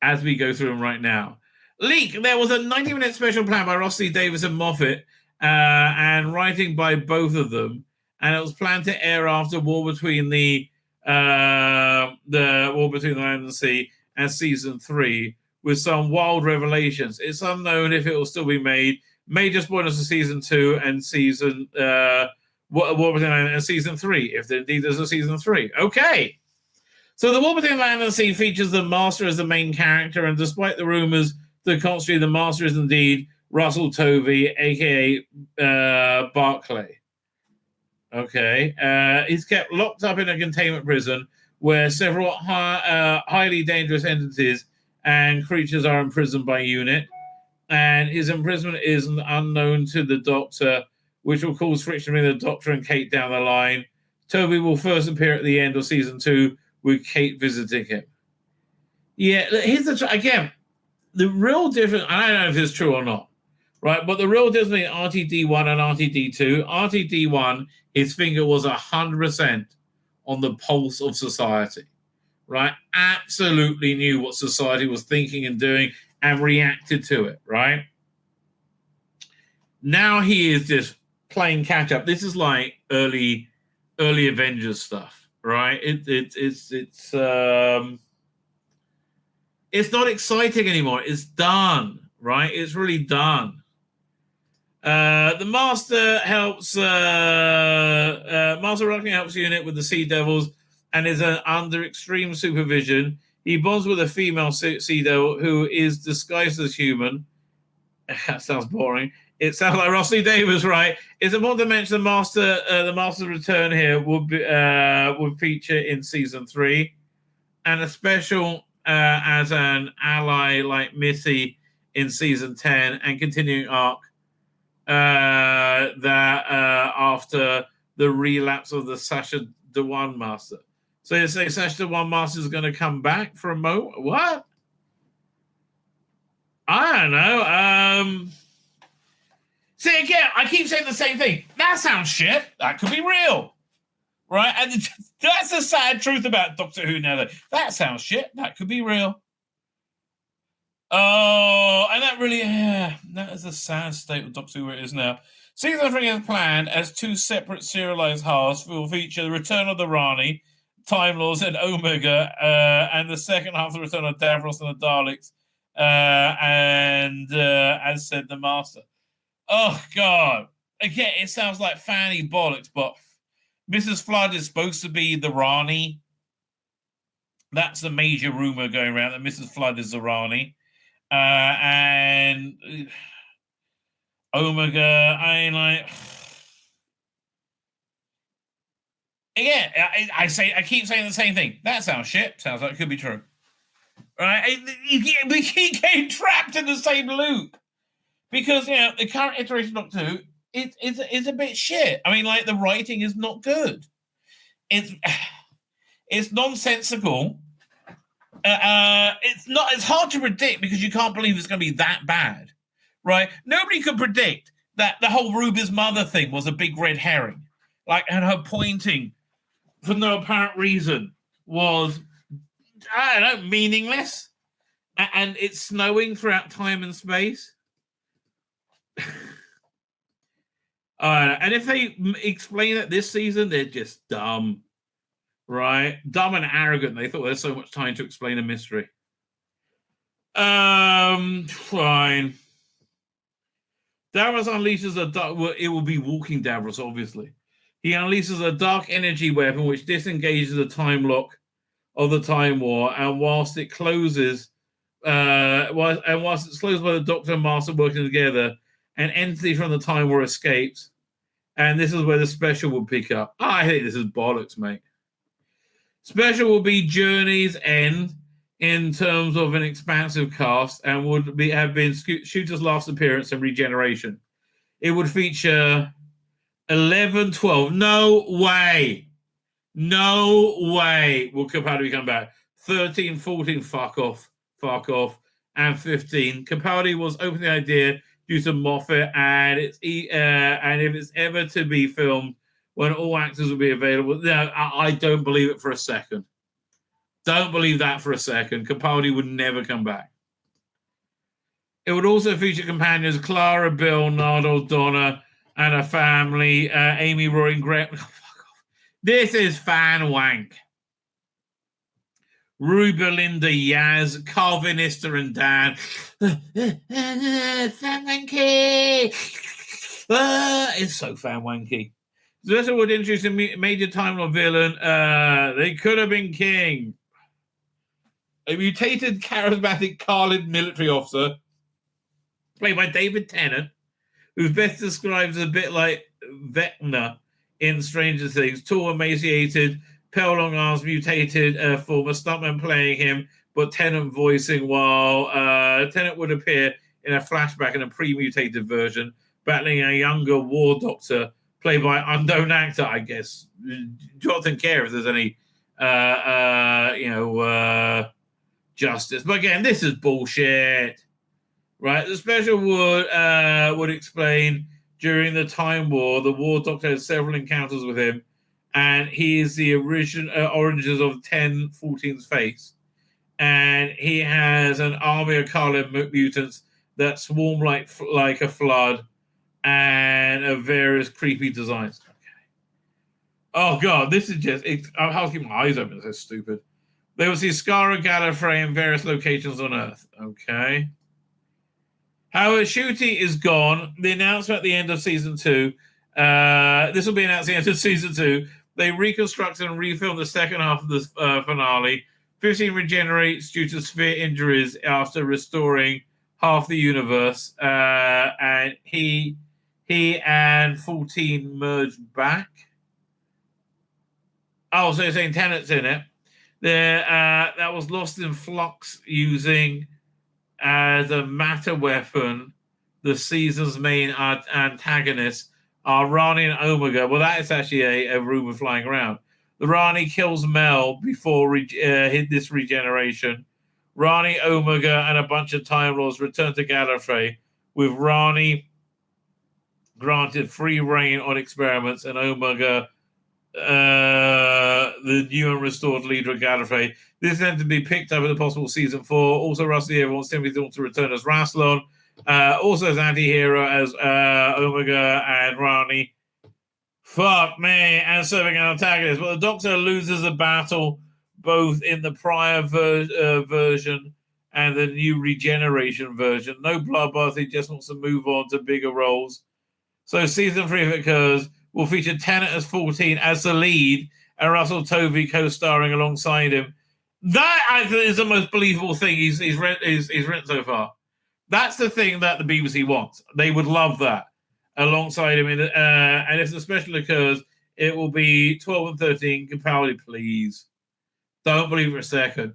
as we go through them right now. Leak. There was a 90-minute special planned by Rossi Davis and Moffat and writing by both of them. And it was planned to air after War Between the War Between the Land and the Sea and season 3, with some wild revelations. It's unknown if it will still be made. Major spoilers for season 2 and season War Between the Land and season 3, if indeed there's a season 3. Okay. So the War Between the Land and the Sea features the Master as the main character, and despite the rumors that constantly the Master is indeed Russell Tovey, aka Barclay. Okay. He's kept locked up in a containment prison where several highly dangerous entities and creatures are imprisoned by UNIT. And his imprisonment is unknown to the Doctor, which will cause friction between the Doctor and Kate down the line. Toby will first appear at the end of season 2 with Kate visiting him. Yeah, here's again, the real difference, I don't know if it's true or not, right? But the real difference between RTD1 and RTD2, RTD1, his finger was 100% on the pulse of society, right? Absolutely knew what society was thinking and doing and reacted to it, right? Now he is just playing catch up. This is like early Avengers stuff, right? It's not exciting anymore. It's done, right? It's really done. The Master helps Master Rocking helps Unit with the Sea Devils and is under extreme supervision. He bonds with a female Sea Devil who is disguised as human. That sounds boring. It sounds like Rossley Davis, right? It's important to mention the Master's return here would feature in season 3, and a special as an ally like Missy in season 10, and continuing arc that after the relapse of the Sasha Dewan Master. So you say Sasha Dewan Master is going to come back for a moment? What? I don't know. See, again, I keep saying the same thing. That sounds shit. That could be real. Right? And that's the sad truth about Doctor Who now. That sounds shit. That could be real. Oh, and that really, that is a sad state of Doctor Who where it is now. Season 3 is planned as 2 separate serialized halves will feature the return of the Rani, Time Lords, and Omega, and the second half, the return of Davros and the Daleks, and as said, the Master. Oh, God. Again, it sounds like fanny bollocks, but Mrs. Flood is supposed to be the Rani. That's the major rumor going around, that Mrs. Flood is the Rani. And Omega, again, I keep saying the same thing. That sounds shit. Sounds like it could be true. Right? We keep getting trapped in the same loop. Because, the current iteration of Doctor Who is a bit shit. I mean, like, the writing is not good. It's nonsensical. It's hard to predict because you can't believe it's going to be that bad, right? Nobody could predict that the whole Ruby's mother thing was a big red herring. Like, and her pointing for no apparent reason was, I don't know, meaningless. And it's snowing throughout time and space. And if they explain it this season, they're just dumb, right? Dumb and arrogant. They thought there's so much time to explain a mystery. Fine. Davros unleashes a dark. Well, it will be walking Davros, obviously. He unleashes a dark energy weapon which disengages the time lock of the Time War, and whilst it closes, whilst it's closed by the Doctor and Master working together, an entity from the Time War escapes, and this is where the special will pick up. I think this is bollocks, mate. Special will be Journey's End in terms of an expansive cast, and would have been Shooter's last appearance and regeneration. It would feature 11, 12. No way will Capaldi come back. 13, 14, fuck off. And 15. Capaldi was open to the idea due to Moffat, and if it's ever to be filmed when all actors will be available, no, I don't believe it for a second. Don't believe that for a second. Capaldi would never come back. It would also feature companions Clara, Bill, Nardole, Donna, and her family, Amy, Roy, and Greg. Oh, fuck off. This is fan wank. Rue, Belinda, Yaz, Carl Vinister, and Dan. Fan wanky. It's so fan wanky. This would introduce a major Time Lord villain. They could have been king. A mutated, charismatic Khalid military officer, played by David Tennant, who's best described as a bit like Vecna in Stranger Things. Tall, emaciated, pale, long arms, mutated former stuntman playing him, but Tennant voicing, while Tennant would appear in a flashback in a pre-mutated version, battling a younger war doctor played by unknown actor, I guess. Jonathan Care if there's any, justice. But again, this is bullshit, right? The special would explain during the Time War, the War Doctor had several encounters with him, and he is the origins of 1014's face. And he has an army of Khalid mutants that swarm like a flood, and of various creepy designs. Oh God, this is just, I have to keep my eyes open, it's so stupid. They will see Skara Gallifrey in various locations on Earth. Okay. However, Ncuti is gone. The announcement at the end of season 2, this will be announced at the end of season 2. They reconstructed and refilmed the second half of the finale. 15 regenerates due to sphere injuries after restoring half the universe. And he and 14 merged back. Oh, so you're saying Tennant's in it. That was lost in flux using as a matter weapon the season's main antagonists are Rani and Omega. Well, that is actually a rumor flying around. The Rani kills Mel before this regeneration. Rani, Omega, and a bunch of Time Lords return to Gallifrey, with Rani granted free reign on experiments and Omega the new and restored leader of Gallifrey. This is meant to be picked up in the possible season 4. Also, Rusty wants Timothy Dalton to return as Rassilon. Also as anti-hero as Omega and Rani. Fuck me, and serving an antagonist. But the Doctor loses a battle both in the prior version and the new regeneration version. No bloodbath, he just wants to move on to bigger roles. So season 3, if it occurs, will feature Tennant as 14 as the lead and Russell Tovey co-starring alongside him. That, I think, is the most believable thing he's written so far. That's the thing that the BBC wants. They would love that alongside him. And if the special occurs, it will be 12 and 13. Capaldi, please. Don't believe it for a second.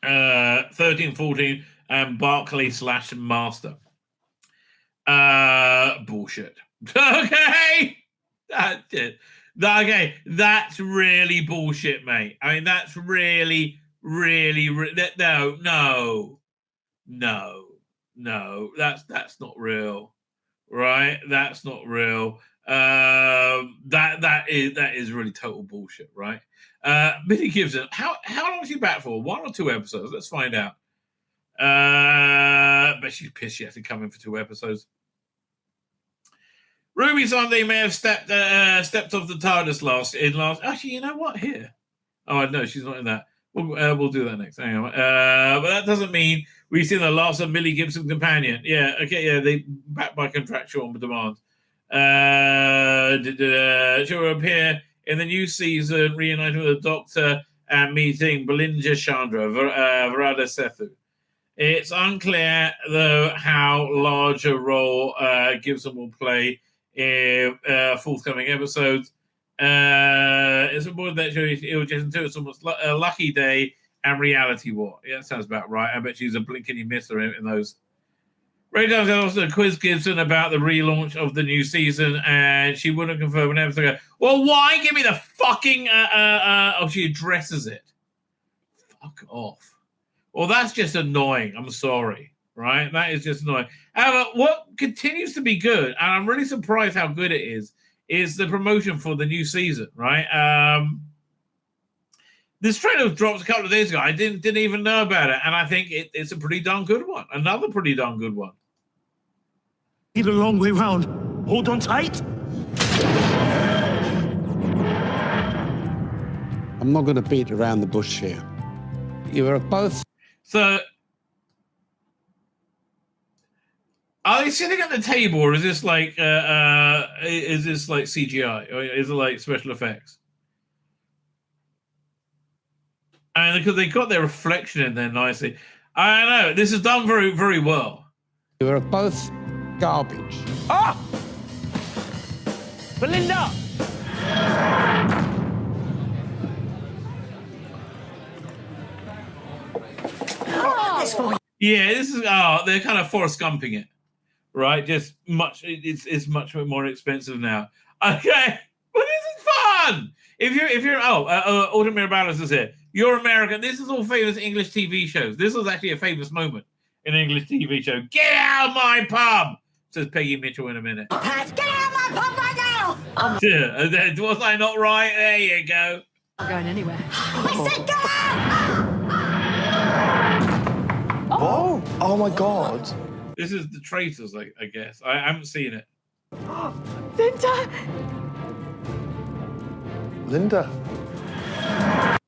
13, 14, and Barclay / Master. Bullshit. Okay. That's it. Okay, that's really bullshit, mate. I mean, that's really no. That's not real, right? That's not real. That is really total bullshit, right? Billy Gibson, how long is she back for? 1 or 2 episodes? Let's find out. But she's pissed she has to come in for 2 episodes. Ruby Sunday may have stepped off the TARDIS last. Actually, you know what? Here. Oh, no, she's not in that. We'll do that next. Hang on. But that doesn't mean we've seen the last of Millie Gibson's companion. Yeah, okay, yeah, they backed by contractual demand. She will appear in the new season, reuniting with the Doctor and meeting Belinda Chandra, Varada Sethu. It's unclear, though, how large a role Gibson will play in forthcoming episodes. It's important that it will just into almost a Lucky Day and Reality War. Yeah, that sounds about right. I bet she's a blinkety misser in those. Ray Jones also quizzed Gibson about the relaunch of the new season, and she wouldn't confirm an episode ago. Well, why? Give me the fucking she addresses it. Fuck off. Well, that's just annoying. I'm sorry. Right? That is just annoying. However, what continues to be good, and I'm really surprised how good it is the promotion for the new season, right? This trailer dropped a couple of days ago. I didn't even know about it, and I think it's a pretty darn good one. Another pretty darn good one. Need a long way round. Hold on tight. I'm not going to beat around the bush here. You are both. So, are they sitting at the table, or is this like CGI, or is it like special effects? And because they got their reflection in there nicely, I don't know. This is done very, very well. You are both garbage. Ah! Belinda! Yeah, this is. They're kind of Forrest Gumping it, right? Just much. It's much more expensive now. Okay, but this is fun. If you're Autumn Mirabalis is here. You're American. This is all famous English TV shows. This was actually a famous moment in an English TV show. Get out of my pub, says Peggy Mitchell in a minute. Pat, get out of my pub right now! Was I not right? There you go. I'm going anywhere. I said go out! Oh my God. This is the Traitors, I guess. I haven't seen it. Linda! Linda.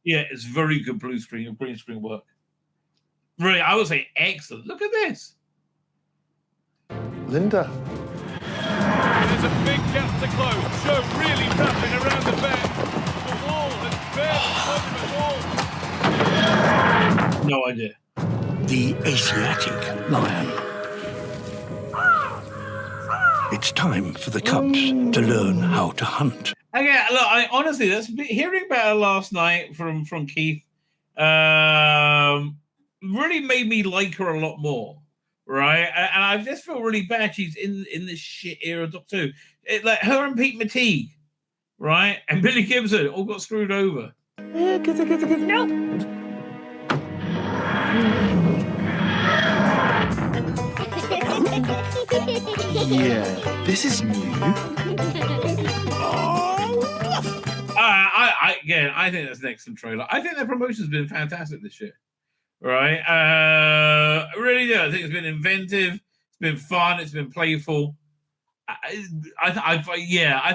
Yeah, it's very good blue screen and green screen work. Really, I would say excellent. Look at this. Linda. There's a big gap to close. Joe really wrapping around the bend. The wall has barely closed the wall. No idea. The Asiatic lion. It's time for the cubs to learn how to hunt. Okay, look, honestly, hearing about it last night from Keith really made me like her a lot more, right? And I just feel really bad she's in this shit era of Doctor Who. Like her and Pete McTeague, right? And Billy Gibson all got screwed over. No. Yeah, this is new. I think that's an excellent trailer. I think their promotion's been fantastic this year, right? Really do. I think it's been inventive. It's been fun. It's been playful. I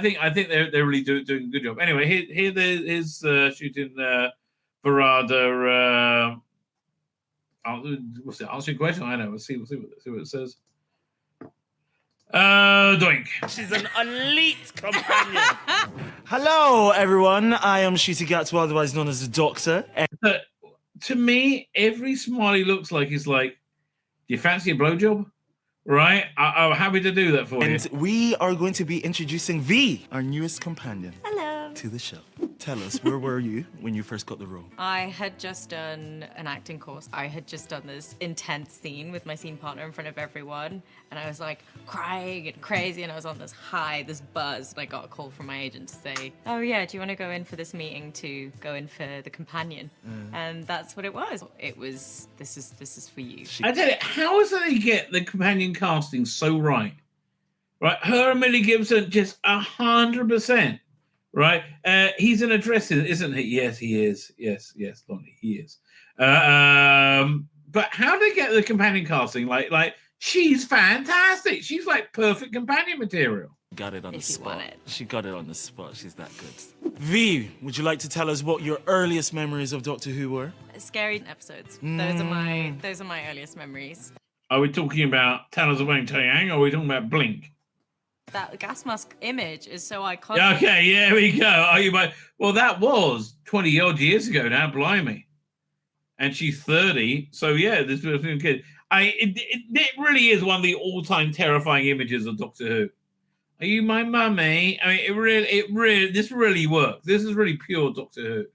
think they're really doing a good job. Anyway, here is shooting Barada. What's it? Answering question. I know. Let's see what it says. Doink. She's an elite companion. Hello, everyone. I am Shooty Gatsby, otherwise known as the Doctor. To me, every smiley looks like is like, do you fancy a blowjob? Right? I'm happy to do that for you. And we are going to be introducing V, our newest companion. Hello. To the show. Tell us, where were you when you first got the role? I had just done an acting course. I had just done this intense scene with my scene partner in front of everyone. And I was like crying and crazy. And I was on this high, this buzz. And I got a call from my agent to say, oh yeah, do you want to go in for this meeting to go in for the companion? And that's what it was. It was, this is for you. I tell you, how is it they get the companion casting so right? Right? Her and Millie Gibson, just 100%. Right, he's in a dress, isn't he? Yes, he is. Yes, Lonnie, he is. But how do they get the companion casting? Like she's fantastic. She's like perfect companion material. Got it on the spot. She got it on the spot. She's that good. V, would you like to tell us what your earliest memories of Doctor Who were? Scary episodes. Those are my earliest memories. Are we talking about Tales of Wang Taiyang, or are we talking about Blink? That gas mask image is so iconic. Okay, yeah, we go. Well, that was 20 odd years ago now, blimey. And she's 30, so yeah, this was a kid. It really is one of the all-time terrifying images of Doctor Who. Are you my mummy? I mean, this really works. This is really pure Doctor Who.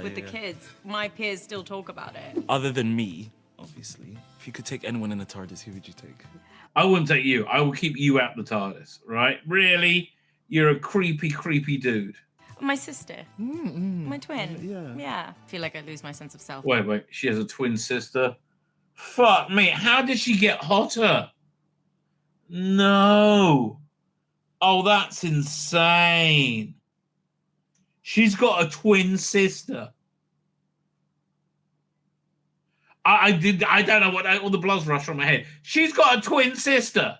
With the kids, my peers still talk about it. Other than me, obviously. If you could take anyone in the TARDIS, who would you take? I wouldn't take you. I will keep you out the TARDIS, right? Really? You're a creepy, creepy dude. My sister. My twin. Yeah. I feel like I lose my sense of self. Wait. She has a twin sister? Fuck me. How did she get hotter? No. Oh, that's insane. She's got a twin sister. I don't know what, all the blood's rushed from my head. She's got a twin sister.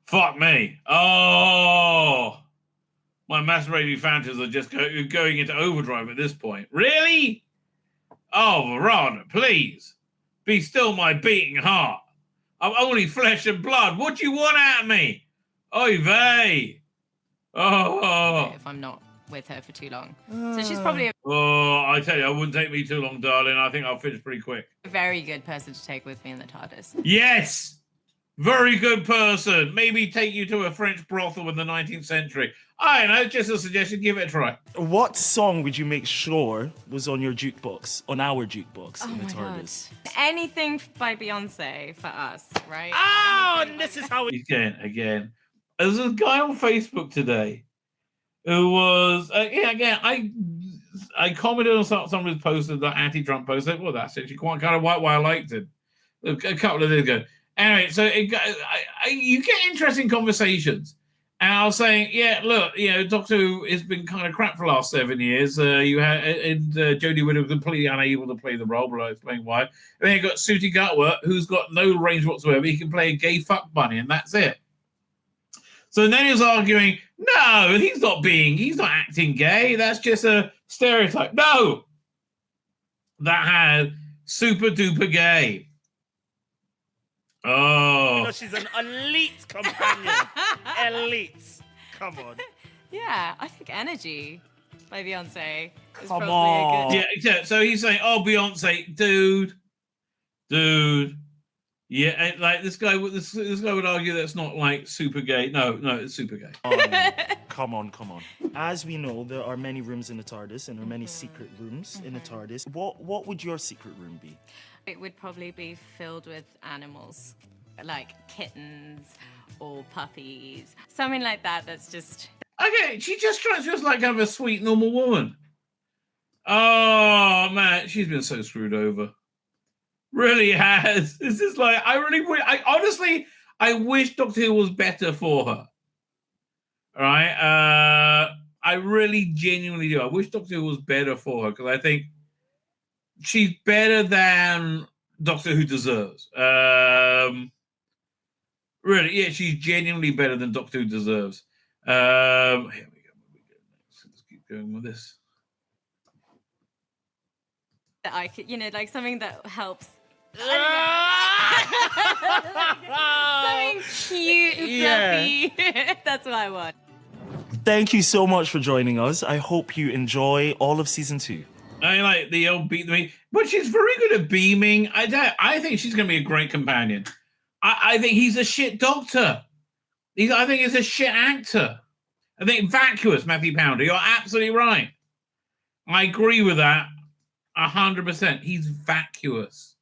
Fuck me. Oh, my masturbating phantoms are just going into overdrive at this point. Really? Oh, Verona, please. Be still my beating heart. I'm only flesh and blood. What do you want out of me? Oy vey. Oh. If I'm not with her for too long. So she's probably Oh, I tell you, it wouldn't take me too long, darling. I think I'll finish pretty quick. a very good person to take with me in the TARDIS. Yes! Very good person. Maybe take you to a French brothel in the 19th century. I don't know, just a suggestion. Give it a try. What song would you make sure was on your jukebox, on our jukebox in the TARDIS? Anything by Beyonce for us, right? Oh, and this is how we... Again. There's a guy on Facebook today who was... I commented on somebody's posted that anti-Trump post. Well, that's actually quite kind of why I liked it a couple of days ago. Anyway, so you get interesting conversations, And I was saying, yeah, look, Doctor Who has been kind of crap for the last 7 years. You had Jodie Whittaker completely unable to play the role, but I'll explain why. And then you got Ncuti Gatwa, who's got no range whatsoever. He can play a gay fuck bunny, and that's it. So then he was arguing, no, he's not acting gay. That's just a stereotype. No, that had super duper gay. Oh, she's an elite companion. Elite. Come on. Yeah, I think Energy by Beyonce is Come probably on. a good. Yeah. So he's saying, oh, Beyonce, dude. Yeah, and, like this guy would argue that's not like super gay. No, it's super gay. Come on. As we know, there are many rooms in the TARDIS, and there are many secret rooms in the TARDIS. What would your secret room be? It would probably be filled with animals, like kittens or puppies, something like that. That's just Okay, she just strikes me as like kind of a sweet, normal woman. Oh man, she's been so screwed over. Really has. This is like I wish Doctor Who was better for her. All right, I really genuinely do. I wish Doctor Who was better for her because I think she's better than Doctor Who deserves. Really, yeah, she's genuinely better than Doctor Who deserves. Here we go. Let's keep going with this. that I could, like something that helps. Something cute and fluffy. That's what I want. Thank you so much for joining us. I hope you enjoy all of season 2. I like the old beat me, but she's very good at beaming. I think she's going to be a great companion. I think he's a shit doctor. I think he's a shit actor. I think vacuous, Matthew Pounder. You're absolutely right. I agree with that 100%. He's vacuous.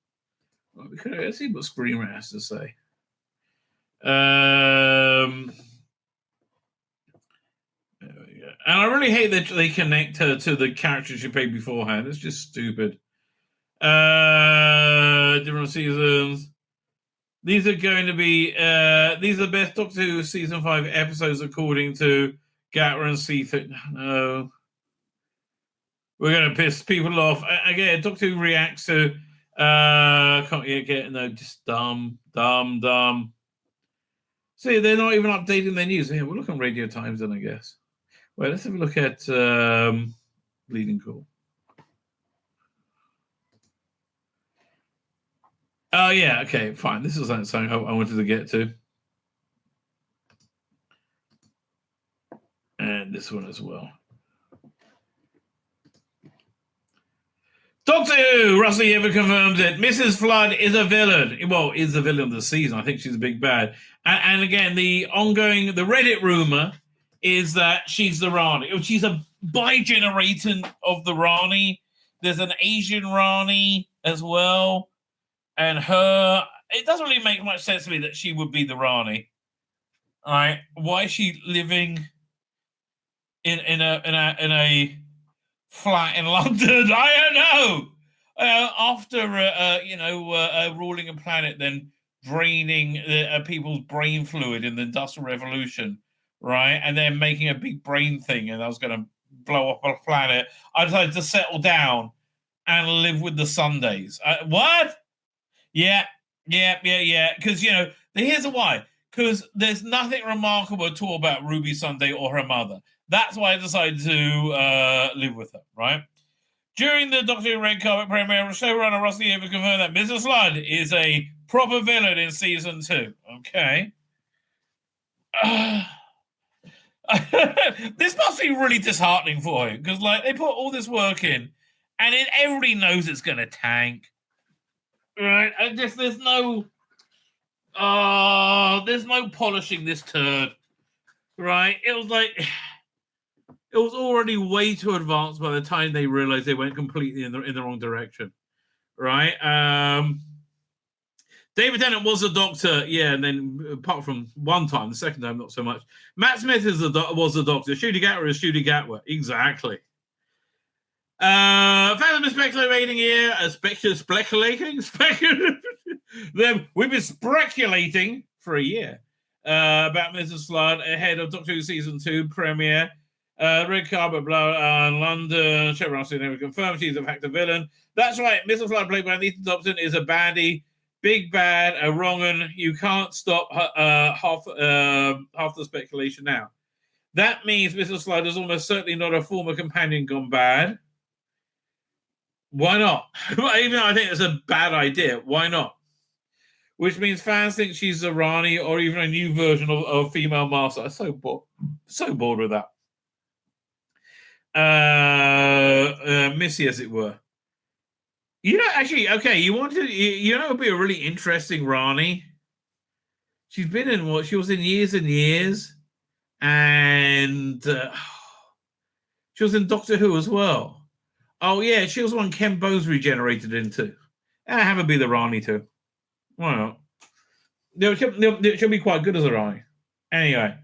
Well, let's see what Screamer has to say. There we go. And I really hate that they connect her to the character she played beforehand. It's just stupid. Different seasons. These are going to be these are the best Doctor Who season 5 episodes according to Gatwa and Seafoot. No. We're going to piss people off. Again, Doctor Who reacts to can't you get just dumb. See, they're not even updating their news. Yeah, we'll look on Radio Times then, I guess. Well, let's have a look at Bleeding Cool. Oh, yeah, okay, fine. This is something I wanted to get to. And this one as well. Doctor Who, Rusty ever confirms it. Mrs. Flood is a villain. Well, is the villain of the season. I think she's a big bad. And again, the Reddit rumor is that she's the Rani. She's a bi-generation of the Rani. There's an Asian Rani as well. And it doesn't really make much sense to me that she would be the Rani. All right, why is she living in a flat in London? I don't know. After ruling a planet, then draining people's brain fluid in the Industrial Revolution, right, and then making a big brain thing, and I was going to blow up a planet. I decided to settle down and live with the Sundays. What? Yeah. Because, here's why. Because there's nothing remarkable at all about Ruby Sunday or her mother. That's why I decided to live with her, right? During the Doctor Who Red Carpet premiere, showrunner Rusty Ever confirmed that Mrs. Flood is a proper villain in season 2. Okay. This must be really disheartening for him because, they put all this work in, and everybody knows it's going to tank. Right, there's no polishing this turd, right? It was already way too advanced by the time they realized they went completely in the wrong direction, right? David Tennant was a doctor, yeah, and then apart from one time, the second time not so much. Matt Smith was the doctor. Ncuti Gatwa is Ncuti Gatwa, exactly. Fans have been speculating here. We've been speculating for a year about Mrs. Flood ahead of Doctor Who Season 2 premiere. Red carpet blow in London. Chevron never confirmed she's in fact a villain. That's right. Mrs. Flood, played by Anita Dobson, is a baddie. Big bad, a wrong un. You can't stop half the speculation now. That means Mrs. Flood is almost certainly not a former companion gone bad. Why not? Even though I think it's a bad idea, why not? Which means fans think she's a Rani or even a new version of female master. I'm so bored with that. Missy, as it were. You know, actually, okay, it would be a really interesting Rani. She's been in what? She was in Years and Years. And she was in Doctor Who as well. Oh, yeah, she was one Ken Bowes regenerated into. Have her be the Rani too. Why not? She'll be quite good as a Rani. Anyway.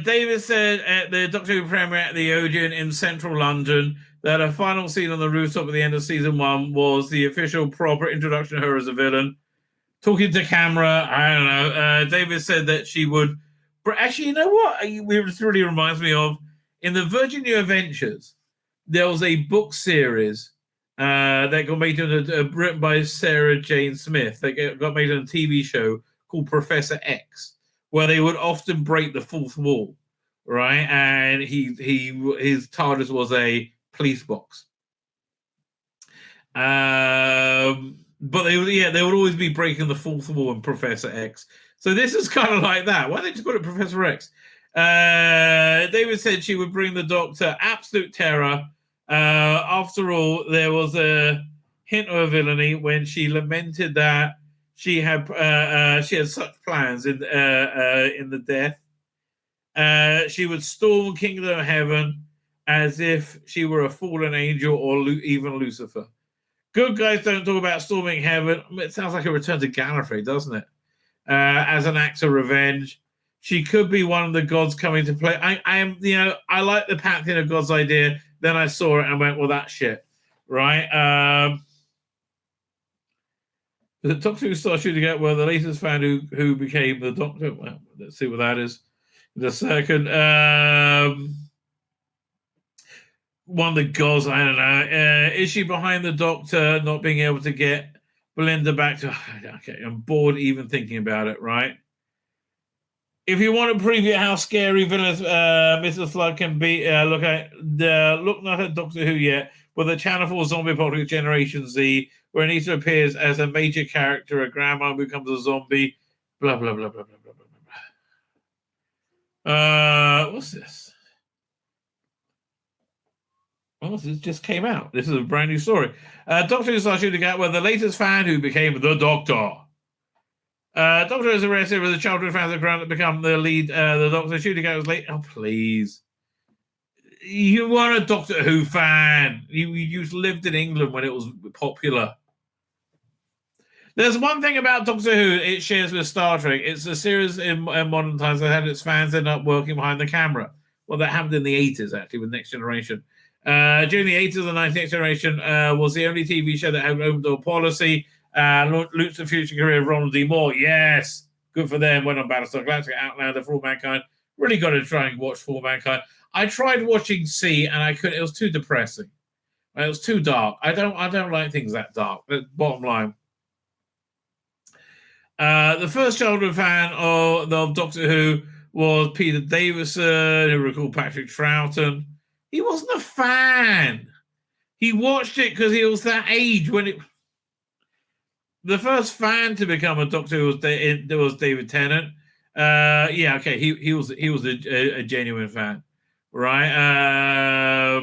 David said at the Doctor Who premiere at the Odeon in central London that a final scene on the rooftop at the end of season 1 was the official proper introduction of her as a villain. Talking to camera, I don't know. David said that she would... Actually, you know what? This really reminds me of, in the Virgin New Adventures, there was a book series that got made written by Sarah Jane Smith. That got made on a TV show called Professor X, where they would often break the fourth wall, right? And his TARDIS was a police box. But they would always be breaking the fourth wall in Professor X. So this is kind of like that. Why don't they just call it Professor X? David said she would bring the Doctor absolute terror. After all, there was a hint of a villainy when she lamented that she had such plans in the death. She would storm Kingdom of Heaven as if she were a fallen angel or even Lucifer. Good guys don't talk about storming heaven. It sounds like a return to Gallifrey, doesn't it? As an act of revenge. She could be one of the gods coming to play. I like the Pantheon of Gods idea. Then I saw it and went, well, that's shit. Right? The Doctor Who started shooting out where the latest fan who became the Doctor. Well, let's see what that is. The second. One of the gods, I don't know. Is she behind the Doctor not being able to get Belinda back to... Okay, I'm bored even thinking about it, right? If you want to preview how scary villainous Mrs. Flood can be, look not at Doctor Who yet, but the Channel 4 zombie apocalypse Generation Z, where Anita appears as a major character, a grandma becomes a zombie, blah, blah, blah, blah, blah, blah, blah, blah. What's this? Well, this just came out. This is a brand new story. Doctor Who started shooting out where the latest fan who became the Doctor. Doctor is arrested with the childhood fans of ground that become the lead. The Doctor shooting out was late. Oh, please. You were a Doctor Who fan. You lived in England when it was popular. There's one thing about Doctor Who it shares with Star Trek. It's a series in modern times that had its fans end up working behind the camera. Well, that happened in the 80s, actually, with Next Generation. During the 80s and 90s, Next Generation was the only TV show that had an open-door policy. Launched the future career of Ronald D. Moore. Yes, good for them. Went on Battlestar Galactica, Outlander, For All Mankind. Really got to try and watch For All Mankind. I tried watching C, and I couldn't. It was too depressing. It was too dark. I don't like things that dark. Bottom line. The first childhood fan of Doctor Who was Peter Davison, who recalled Patrick Troughton. He wasn't a fan. He watched it because he was that age when it. The first fan to become a Doctor was David Tennant. Yeah, okay, he was a genuine fan, right?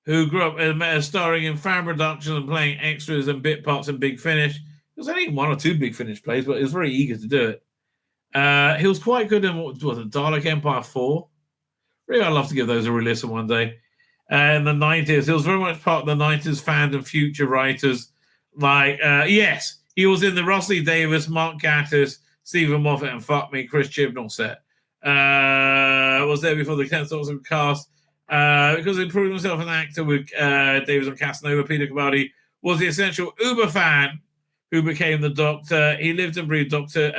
Who grew up starring in fan productions and playing extras and bit parts in Big Finish. There was only 1 or 2 Big Finish plays, but he was very eager to do it. He was quite good in what was it, Dalek Empire 4. Really, I'd love to give those a re-listen one day. In the 90s, he was very much part of the 90s fandom future writers. Like, yes, he was in the Russell Lee Davis, Mark Gatiss, Stephen Moffat, and Fuck Me, Chris Chibnall set. Was there before the 10th Doctor cast. Because he proved himself an actor with Davis on Casanova, Peter Capaldi was the essential Uber fan who became the Doctor. He lived and breathed Doctor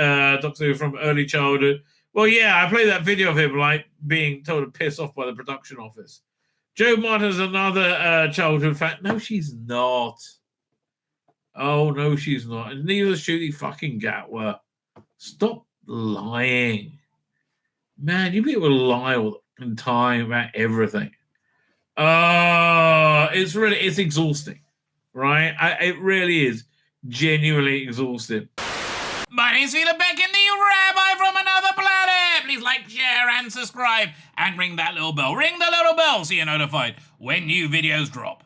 Who from early childhood. Well, yeah, I played that video of him like being told to piss off by the production office. Jo Martin's another childhood fan. No, she's not. Oh, no, she's not. And neither is Shooty fucking Gatwa. Stop lying. Man, you people lie all the time about everything. It's exhausting, right? It really is genuinely exhausting. My name's Tzvi Lebetkin, the Rabbi from another planet. Please like, share, and subscribe, and ring that little bell. Ring the little bell so you're notified when new videos drop.